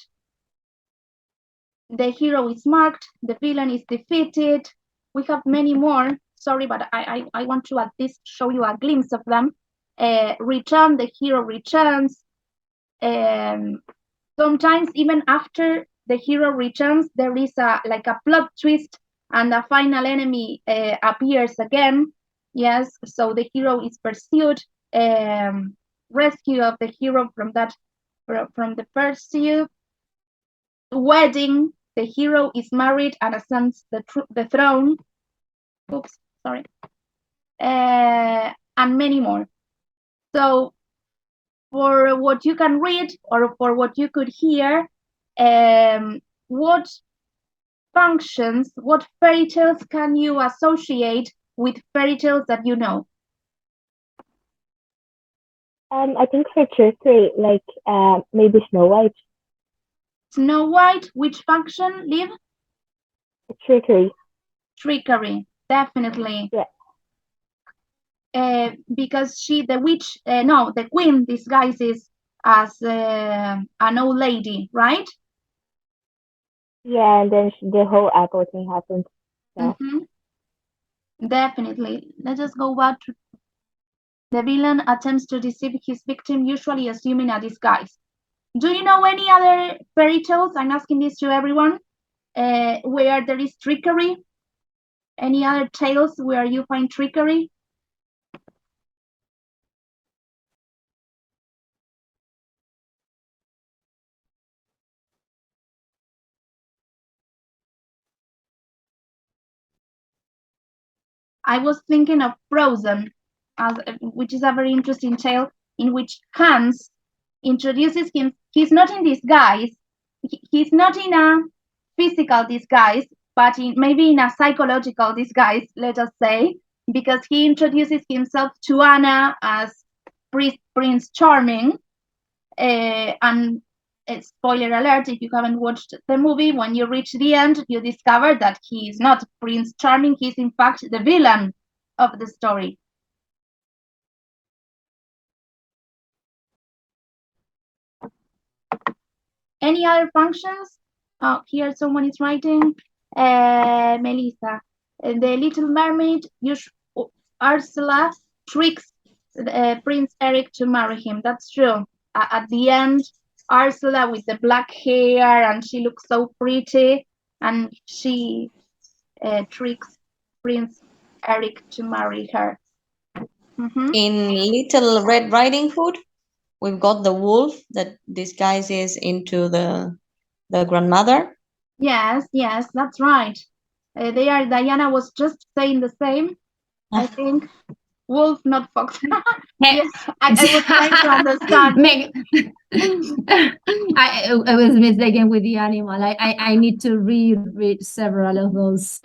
The hero is marked. The villain is defeated. We have many more. Sorry, but I want to at least show you a glimpse of them. Return. The hero returns. Sometimes even after the hero returns, there is a plot twist and a final enemy appears again. Yes, so the hero is pursued. Rescue of the hero from the pursuit. Wedding. The hero is married and ascends the throne. Oops, sorry. And many more. So for what you can read or for what you could hear, what functions, what fairy tales can you associate with fairy tales that you know? I think for trickery, like maybe Snow White. Snow White, which function, Liv? Trickery. Trickery, definitely. Yeah. Because the queen disguises as an old lady, right? Yeah, and then the whole apple thing happens. Yeah. Definitely. Let's just go back to the villain attempts to deceive his victim, usually assuming a disguise. Do you know any other fairy tales? I'm asking this to everyone. Where there is trickery? Any other tales where you find trickery? I was thinking of Frozen, which is a very interesting tale in which Hans introduces him. He's not in disguise. He's not in a physical disguise, but maybe in a psychological disguise, let us say, because he introduces himself to Anna as Prince Charming. And spoiler alert, if you haven't watched the movie, when you reach the end, you discover that he is not Prince Charming. He's in fact the villain of the story. Any other functions? Oh, here someone is writing. Melissa. The Little Mermaid, Ursula tricks Prince Eric to marry him. That's true. At the end, Ursula with the black hair and she looks so pretty, and she tricks Prince Eric to marry her. In Little Red Riding Hood, we've got the wolf that disguises into the grandmother. Yes, that's right. Diana was just saying the same. I think wolf, not fox. Yes, I was trying to understand. I was mistaken with the animal. I need to read several of those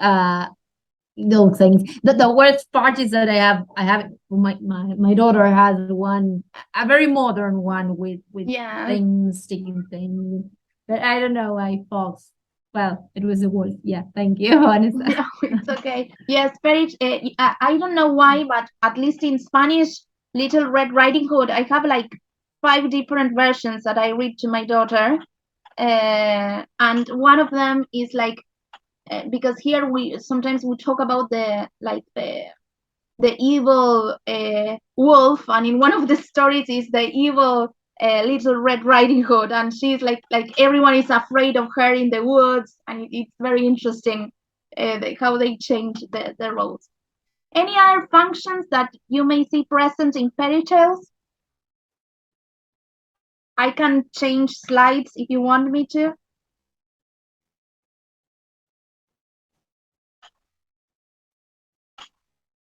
things. The worst part is that I have my daughter has one, a very modern one with Yeah. things, sticking things. But I don't know, I fox. Well, it was a wolf. Yeah, thank you, Vanessa. No, it's okay. Yes, very. I don't know why, but at least in Spanish, Little Red Riding Hood, I have like 5 different versions that I read to my daughter, and one of them is like because here we sometimes we talk about the evil wolf, and in one of the stories is the evil Little Red Riding Hood, and she's like everyone is afraid of her in the woods, and it's very interesting how they change the roles. Any other functions that you may see present in fairy tales? I can change slides if you want me to.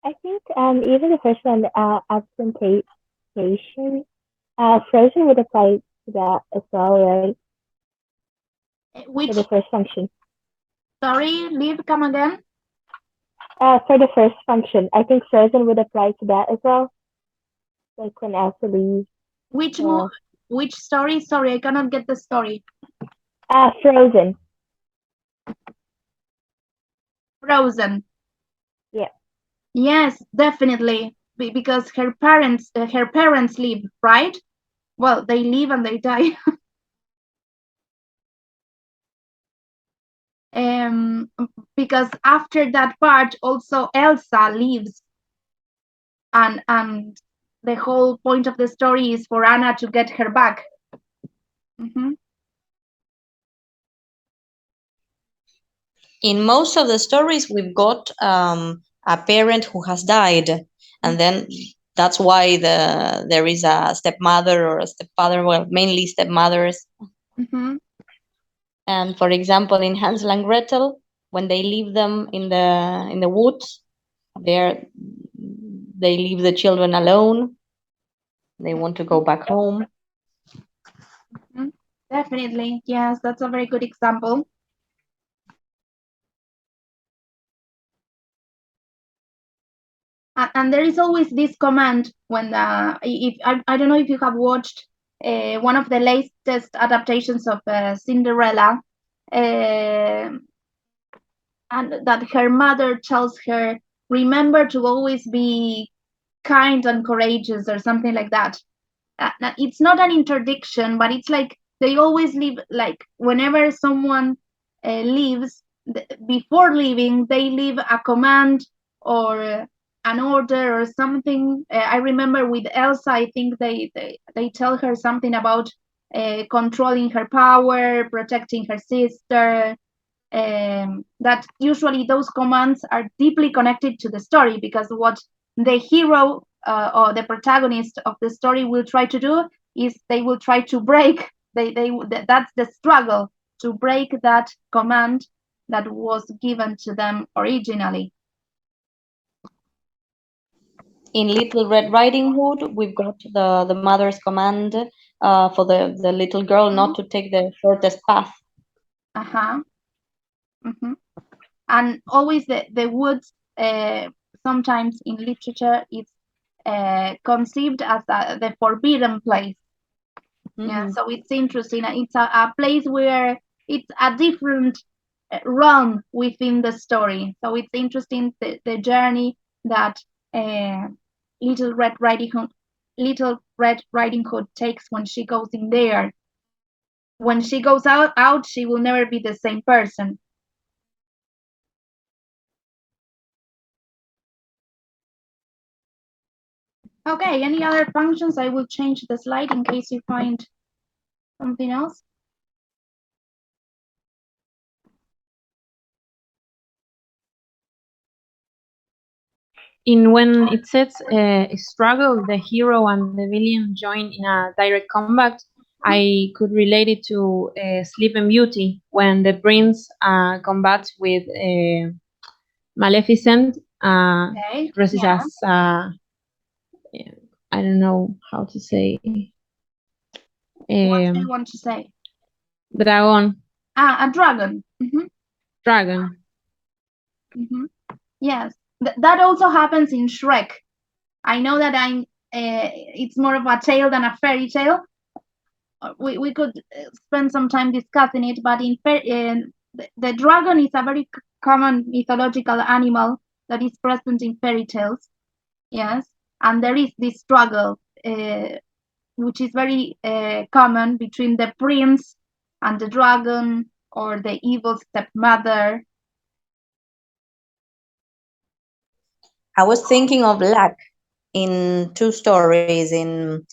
I think even the first one, absentation, Frozen would apply to that as well, right? Which? For the first function. Sorry, Liv, come again. For the first function, I think Frozen would apply to that as well. Like when Elsa leaves. Which story? Sorry, I cannot get the story. Frozen. Frozen. Yeah. Yes, definitely, because her parents leave, right? Well, they leave and they die. Because after that part, also Elsa leaves, and the whole point of the story is for Anna to get her back. In most of the stories, we've got a parent who has died, and then that's why there is a stepmother or a stepfather. Well, mainly stepmothers. And for example, in Hansel and Gretel, when they leave them in the woods, they leave the children alone. They want to go back home. Definitely, yes, that's a very good example. And there is always this command when if I don't know if you have watched one of the latest adaptations of Cinderella, and that her mother tells her, remember to always be kind and courageous or something like that. It's not an interdiction, but it's like they always leave, like whenever someone leaves, before leaving they leave a command or an order or something. I remember with Elsa, I think they tell her something about controlling her power, protecting her sister. That usually those commands are deeply connected to the story, because what the hero or the protagonist of the story will try to do is they will try to break that's the struggle, to break that command that was given to them originally. In Little Red Riding Hood, we've got the mother's command for the little girl not to take the shortest path. And always the woods, sometimes in literature, it's conceived as the forbidden place. Yeah, so it's interesting. It's a place where it's a different realm within the story. So it's interesting the journey that Little Red Riding Hood takes when she goes in there. when she goes out, she will never be the same person. Okay, any other functions? I will change the slide in case you find something else. In when it says struggle, the hero and the villain join in a direct combat, I could relate it to Sleeping Beauty when the prince combats with Maleficent, Okay. dresses Yeah. as I don't know how to say What do you want to say? dragon. A dragon. Dragon. Yes, that also happens in Shrek. I know that it's more of a tale than a fairy tale. We could spend some time discussing it, but the dragon is a very common mythological animal that is present in fairy tales. Yes, and there is this struggle, which is very common between the prince and the dragon, or the evil stepmother. I was thinking of lack in two stories, in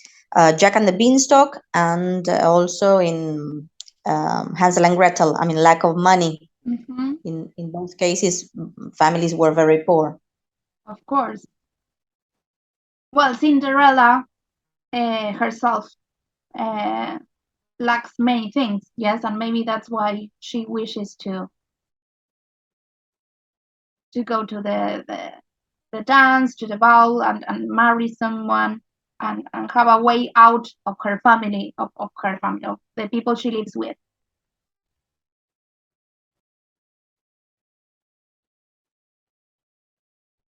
Jack and the Beanstalk, and also in Hansel and Gretel. I mean, lack of money. In both cases, families were very poor. Of course. Well, Cinderella herself lacks many things, yes, and maybe that's why she wishes to go to the dance, to the ball, and marry someone, and have a way out of her family, of the people she lives with.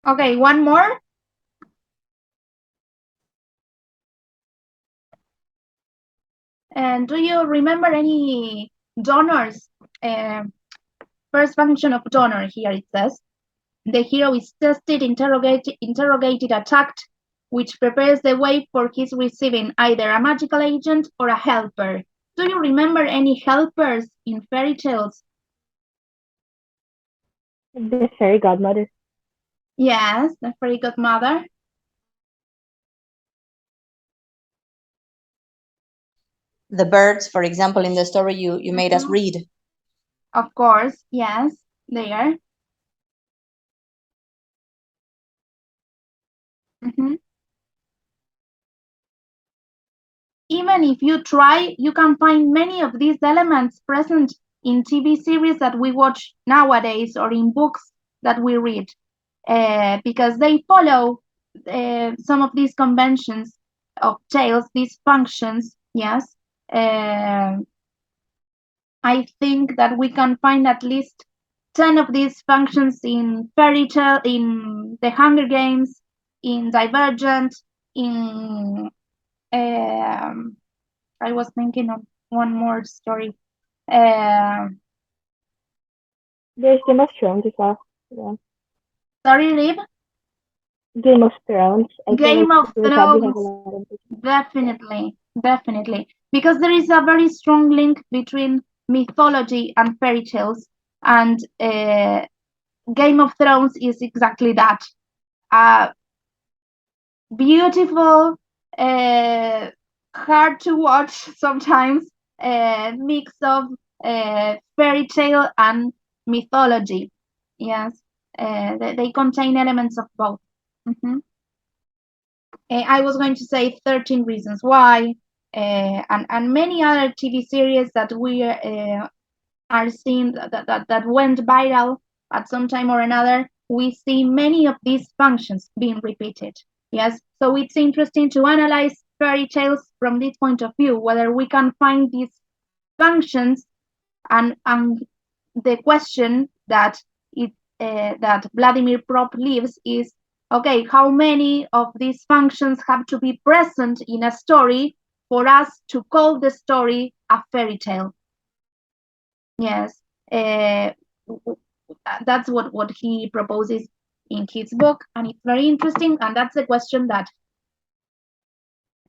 Okay, one more. And do you remember any donors? First function of donor here, it says the hero is tested, interrogated, attacked, which prepares the way for his receiving either a magical agent or a helper. Do you remember any helpers in fairy tales? The fairy godmother. Yes, the fairy godmother. The birds, for example, in the story you made us read. Of course, yes, they are. Even if you try, you can find many of these elements present in TV series that we watch nowadays, or in books that we read, because they follow some of these conventions of tales, these functions. Yes, I think that we can find at least 10 of these functions in fairy tale, in The Hunger Games, in Divergent, in I was thinking of one more story. There's Game of Thrones as well. Yeah. Sorry, Liv? Game of Thrones. I feel Game like of they probably have a Thrones. lot of Definitely. Because there is a very strong link between mythology and fairy tales. And Game of Thrones is exactly that. Beautiful, hard to watch sometimes, mix of fairy tale and mythology. Yes, they contain elements of both. I was going to say 13 Reasons Why, and many other TV series that we are seeing that went viral at some time or another. We see many of these functions being repeated. Yes, so it's interesting to analyze fairy tales from this point of view, whether we can find these functions, and the question that Vladimir Prop leaves is, okay, how many of these functions have to be present in a story for us to call the story a fairy tale? Yes, that's what he proposes in his book, and it's very interesting, and that's the question that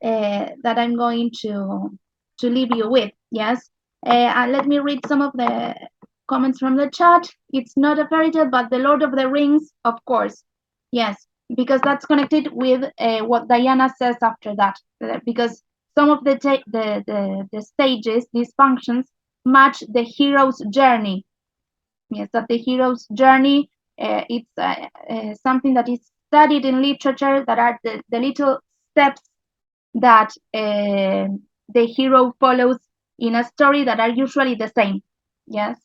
I'm going to leave you with. Yes, And let me read some of the comments from the chat. It's not a fairy tale, but The Lord of the Rings, of course. Yes, because that's connected with what Diana says after that. Because some of the stages, these functions, match the hero's journey. Yes, that the hero's journey, it's something that is studied in literature, that are the little steps that the hero follows in a story that are usually the same. Yes,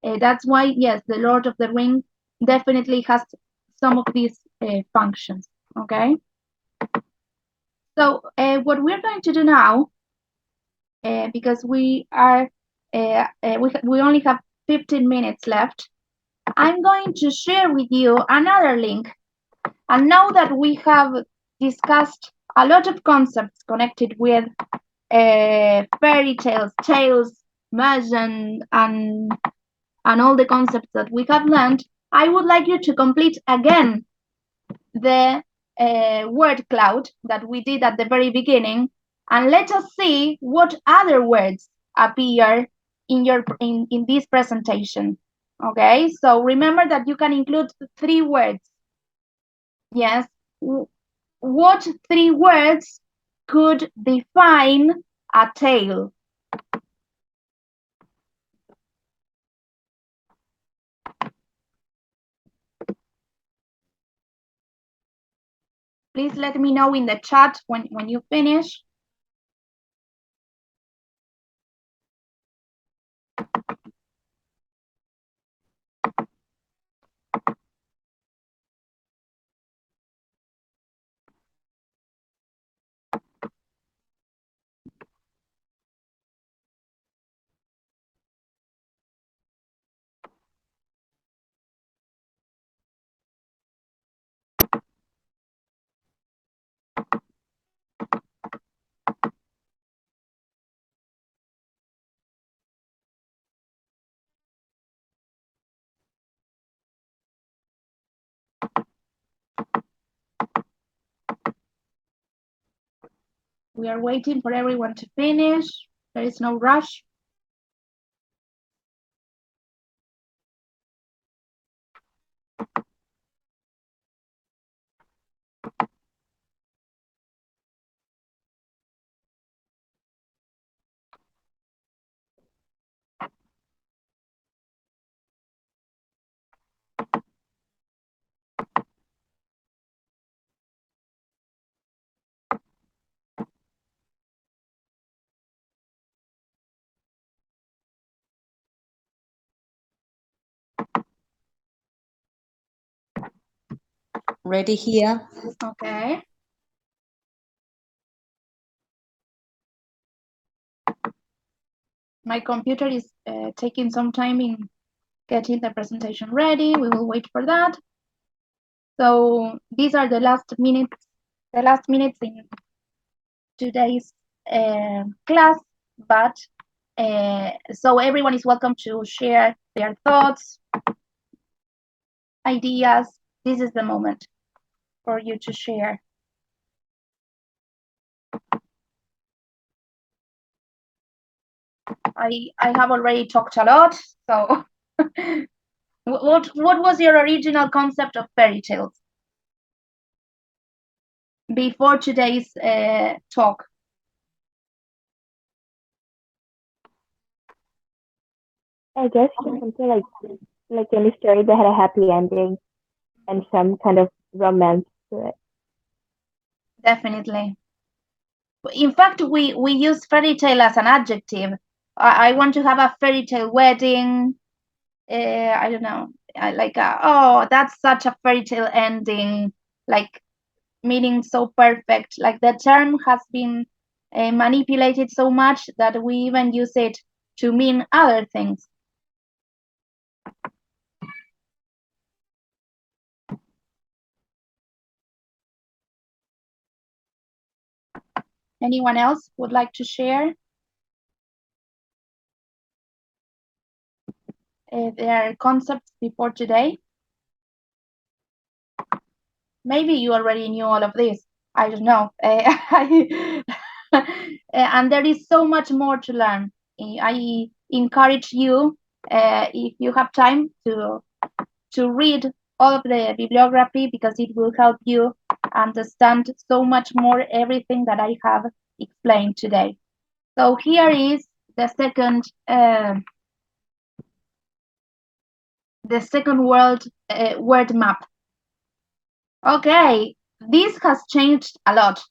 that's why, yes, the Lord of the Rings definitely has some of these functions. Okay, so what we're going to do now, because we are we only have 15 minutes left, I'm going to share with you another link. And now that we have discussed a lot of concepts connected with fairy tales, magic, and all the concepts that we have learned, I would like you to complete again the word cloud that we did at the very beginning, and let us see what other words appear in this presentation. Okay, so remember that you can include 3 words. Yes, what 3 words could define a tale? Please let me know in the chat when you finish. We are waiting for everyone to finish. There is no rush. Ready here. Okay. My computer is taking some time in getting the presentation ready. We will wait for that. So these are the last minutes in today's class, but so everyone is welcome to share their thoughts, ideas. This is the moment for you to share. I have already talked a lot, so what was your original concept of fairy tales before today's talk? I guess just something like any story that had a happy ending and some kind of romance to it. Definitely. In fact, we use fairy tale as an adjective. I want to have a fairy tale wedding. I don't know, like oh, that's such a fairy tale ending, like meaning so perfect. Like the term has been manipulated so much that we even use it to mean other things. Anyone else would like to share? Their concepts before today? Maybe you already knew all of this. I don't know. And there is so much more to learn. I encourage you, if you have time, to read all of the bibliography, because it will help you understand so much more everything that I have explained today. So here is the second word map. Okay, this has changed a lot.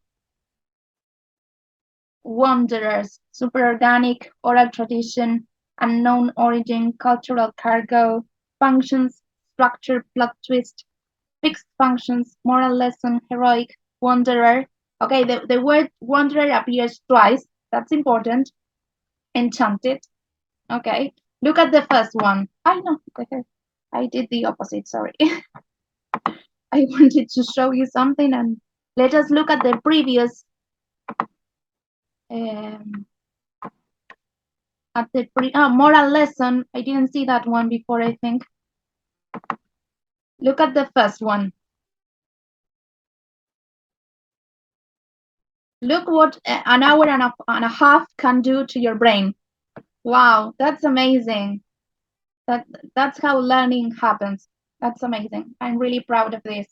Wanderers, superorganic, oral tradition, unknown origin, cultural cargo, functions, structure, plot twist, fixed functions, moral lesson, heroic, wanderer. Okay, the word wanderer appears twice. That's important. Enchanted. Okay, look at the first one. I know, I did the opposite, sorry. I wanted to show you something, and let us look at the previous moral lesson. I didn't see that one before, I think. Look at the first one. Look what an hour and a half can do to your brain. Wow, that's amazing. That's how learning happens. That's amazing. I'm really proud of this.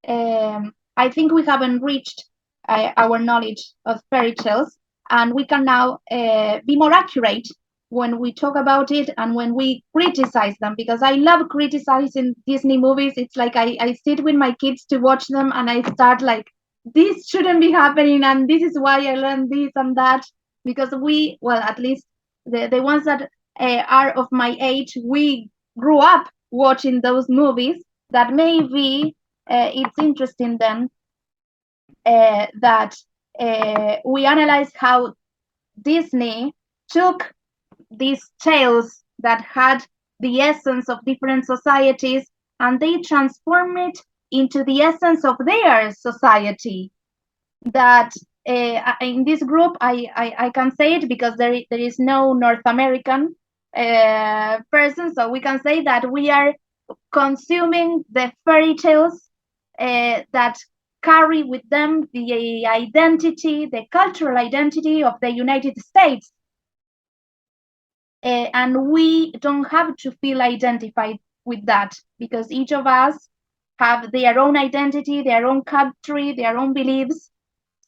I think we haven't reached our knowledge of fairy tales, and we can now be more accurate when we talk about it and when we criticize them, because I love criticizing Disney movies. It's like I sit with my kids to watch them, and I start like, this shouldn't be happening, and this is why I learned this and that, because well, at least the ones that are of my age, we grew up watching those movies. That maybe it's interesting then that we analyze how Disney took these tales that had the essence of different societies, and they transform it into the essence of their society. That in this group, I can say it because there is no North American person, so we can say that we are consuming the fairy tales that carry with them the identity, the cultural identity of the United States. And we don't have to feel identified with that, because each of us have their own identity, their own country, their own beliefs.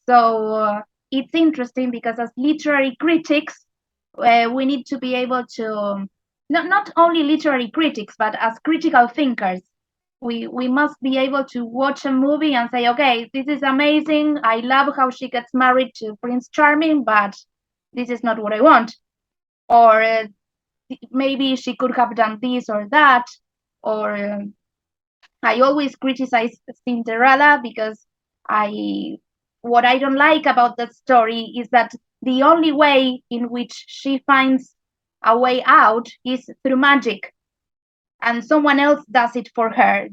So it's interesting because as literary critics, we need to be able to, not only literary critics, but as critical thinkers, we must be able to watch a movie and say, okay, this is amazing. I love how she gets married to Prince Charming, but this is not what I want. Or maybe she could have done this or that. Or I always criticize Cinderella because what I don't like about that story is that the only way in which she finds a way out is through magic, and someone else does it for her.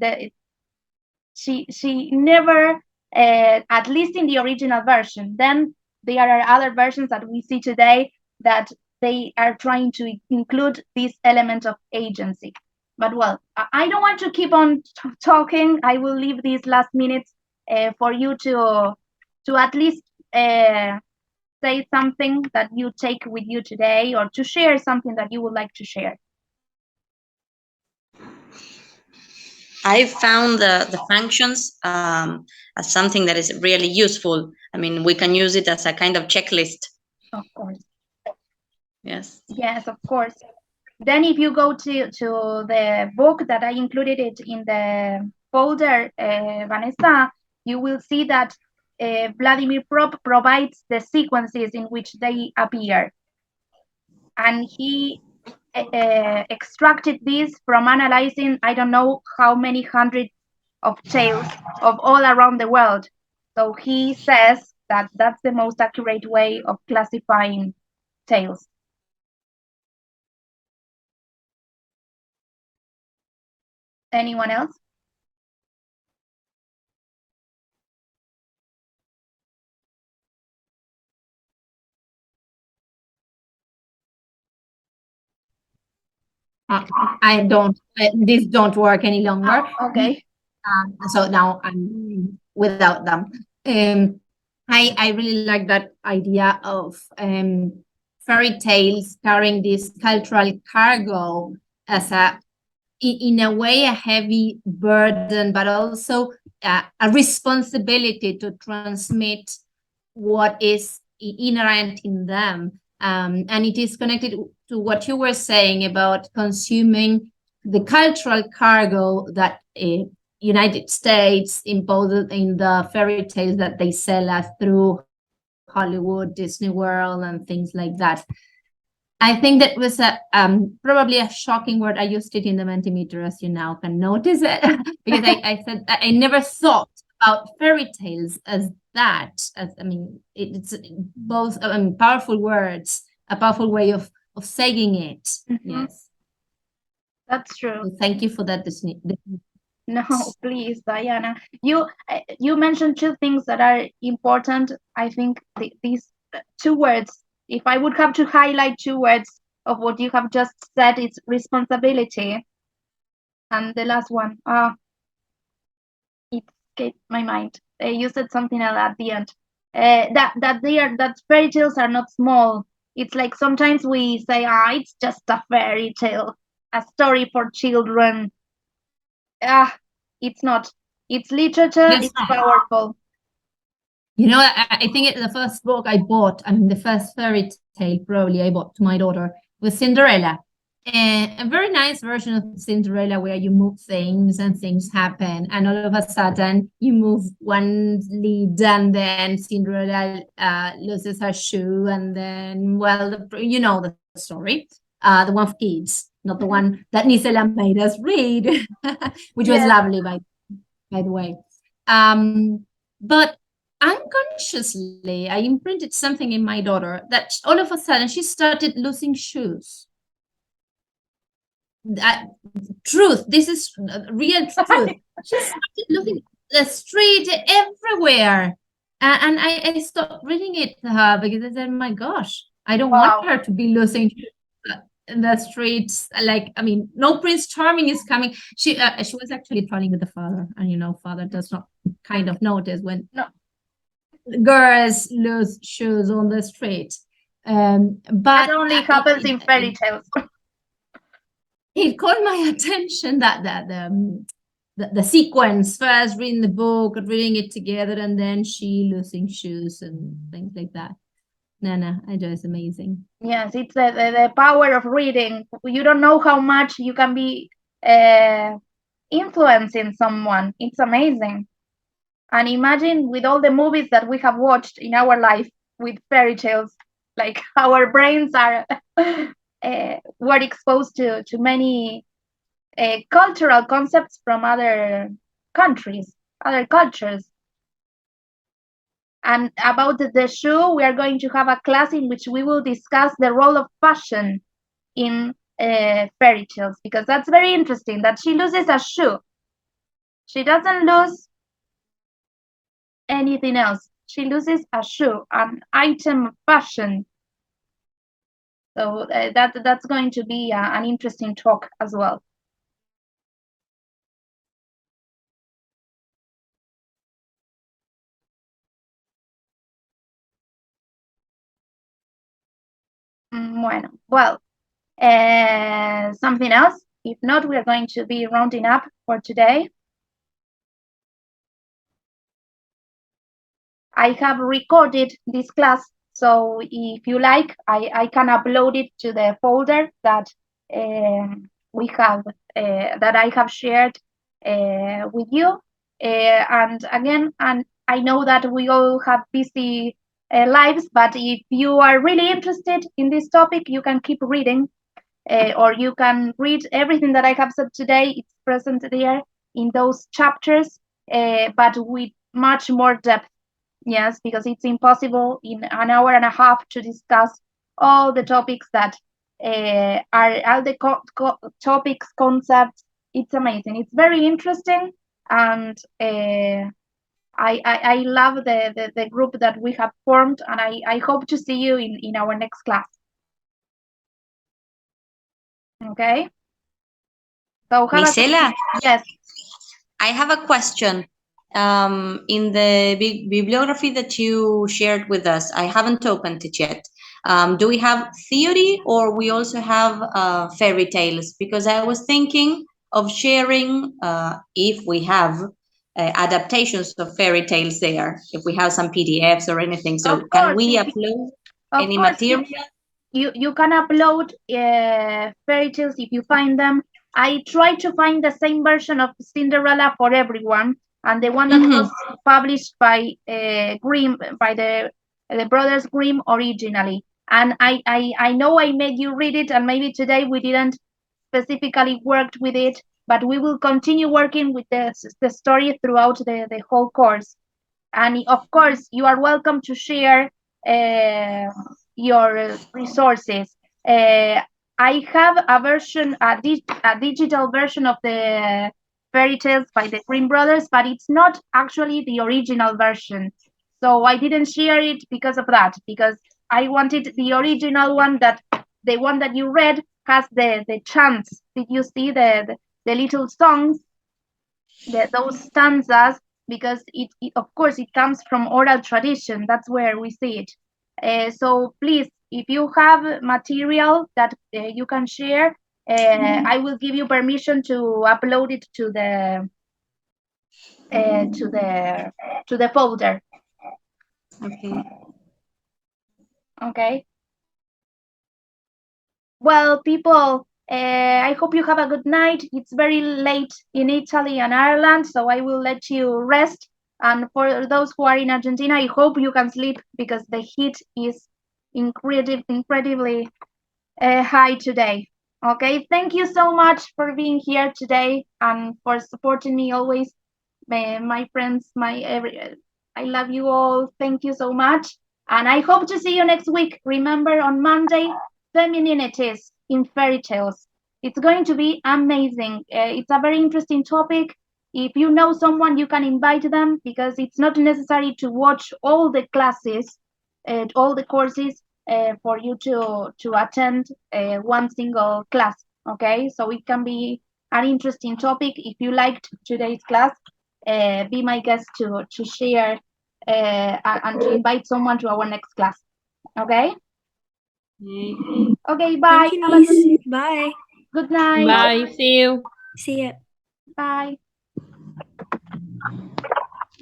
She never, at least in the original version. Then there are other versions that we see today that they are trying to include this element of agency. But well, I don't want to keep on talking. I will leave these last minutes for you to at least say something that you take with you today, or to share something that you would like to share. I found the functions as something that is really useful. I mean, we can use it as a kind of checklist. Of course. Yes. Yes, of course. Then if you go to the book that I included it in the folder, Vanessa, you will see that Vladimir Prop provides the sequences in which they appear. And he extracted this from analyzing, I don't know how many hundreds of tales of all around the world. So he says that that's the most accurate way of classifying tales. Anyone else? I don't. These don't work any longer. Oh, okay. So now I'm without them. I really like that idea of fairy tales carrying this cultural cargo as in a way, a heavy burden, but also a responsibility to transmit what is inherent in them. And it is connected to what you were saying about consuming the cultural cargo that United States imposed in the fairy tales that they sell us through Hollywood, Disney World, and things like that. I think that was probably a shocking word. I used it in the Mentimeter, as you now can notice it, because I said I never thought about fairy tales as that. As I mean, it's both powerful words, a powerful way of saying it. Mm-hmm. Yes, That's true. so thank you for that. No, please, Diana. You mentioned two things that are important. I think these two words, if I would have to highlight two words of what you have just said, it's responsibility. And the last one, it escaped my mind. You said something at the end. That fairy tales are not small. It's like sometimes we say, it's just a fairy tale, a story for children. It's not. It's literature. It's powerful. You know, I think the first book I bought, I mean, the first fairy tale probably I bought to my daughter was Cinderella. And a very nice version of Cinderella where you move things and things happen. And all of a sudden you move one lead and then Cinderella loses her shoe. And then, well, you know the story. The one for kids, not the one that Nisela made us read, which was lovely, by the way. But unconsciously, I imprinted something in my daughter that all of a sudden she started losing shoes. Truth, this is real truth. She started looking the street everywhere. And I stopped reading it to her because I said, my gosh, I don't want her to be losing in the streets. Like, I mean, no Prince Charming is coming. She was actually traveling with the father, and you know, father does not kind of notice when girls lose shoes on the street. But that only happens in fairy tales. It caught my attention that the sequence, first reading the book, reading it together, and then she losing shoes and things like that. Nana, I know, it's amazing. Yes, it's the power of reading. You don't know how much you can be influencing someone. It's amazing. And imagine with all the movies that we have watched in our life with fairy tales, like our brains are were exposed to many cultural concepts from other countries, other cultures. And about the shoe, we are going to have a class in which we will discuss the role of fashion in fairy tales, because that's very interesting that she loses a shoe. She doesn't lose anything else. She loses a shoe, an item of fashion. So that's going to be an interesting talk as well. Bueno, well, something else? If not, we are going to be rounding up for today. I have recorded this class, so if you like, I can upload it to the folder that we have that I have shared with you. And again, and I know that we all have busy lives, but if you are really interested in this topic, you can keep reading, or you can read everything that I have said today. It's present there in those chapters, but with much more depth. Yes, because it's impossible in an hour and a half to discuss all the topics that are all the topics, concepts. It's amazing. It's very interesting, and I love the group that we have formed, and I hope to see you in our next class. Okay. So, Nisela, yes, I have a question. In the bibliography that you shared with us, I haven't opened it yet. Do we have theory or we also have fairy tales? Because I was thinking of sharing if we have adaptations of fairy tales there, if we have some PDFs or anything. So Of can course, we upload any material? you can upload fairy tales if you find them. I try to find the same version of Cinderella for everyone, and the one that was published by Grimm, by the brothers Grimm originally. And I know I made you read it, and maybe today we didn't specifically worked with it, but we will continue working with the story throughout the whole course. And of course, you are welcome to share uh, your resources. I have a version, a digital version of the fairy tales by the Grimm brothers, but it's not actually the original version. So I didn't share it because of that, because I wanted the original one, that the one that you read has the chants. Did you see the little songs, those stanzas? Because of course it comes from oral tradition. That's where we see it. So please, if you have material that you can share, I will give you permission to upload it to the uh, to the to the folder. Okay. Okay. Well, people, I hope you have a good night. It's very late in Italy and Ireland, so I will let you rest. And for those who are in Argentina, I hope you can sleep because the heat is incredibly high today. Okay, thank you so much for being here today and for supporting me always, my friends, I love you all. Thank you so much, and I hope to see you next week. Remember, on Monday, femininities in fairy tales. It's going to be amazing. It's a very interesting topic. If you know someone, you can invite them, because it's not necessary to watch all the classes, all the courses, for you to attend one single class. Okay, so it can be an interesting topic. If you liked today's class, be my guest to share and to invite someone to our next class. Okay. Okay. Bye. Thank you, Have a Nice. Bye. good night. Bye. See you. See ya. Bye.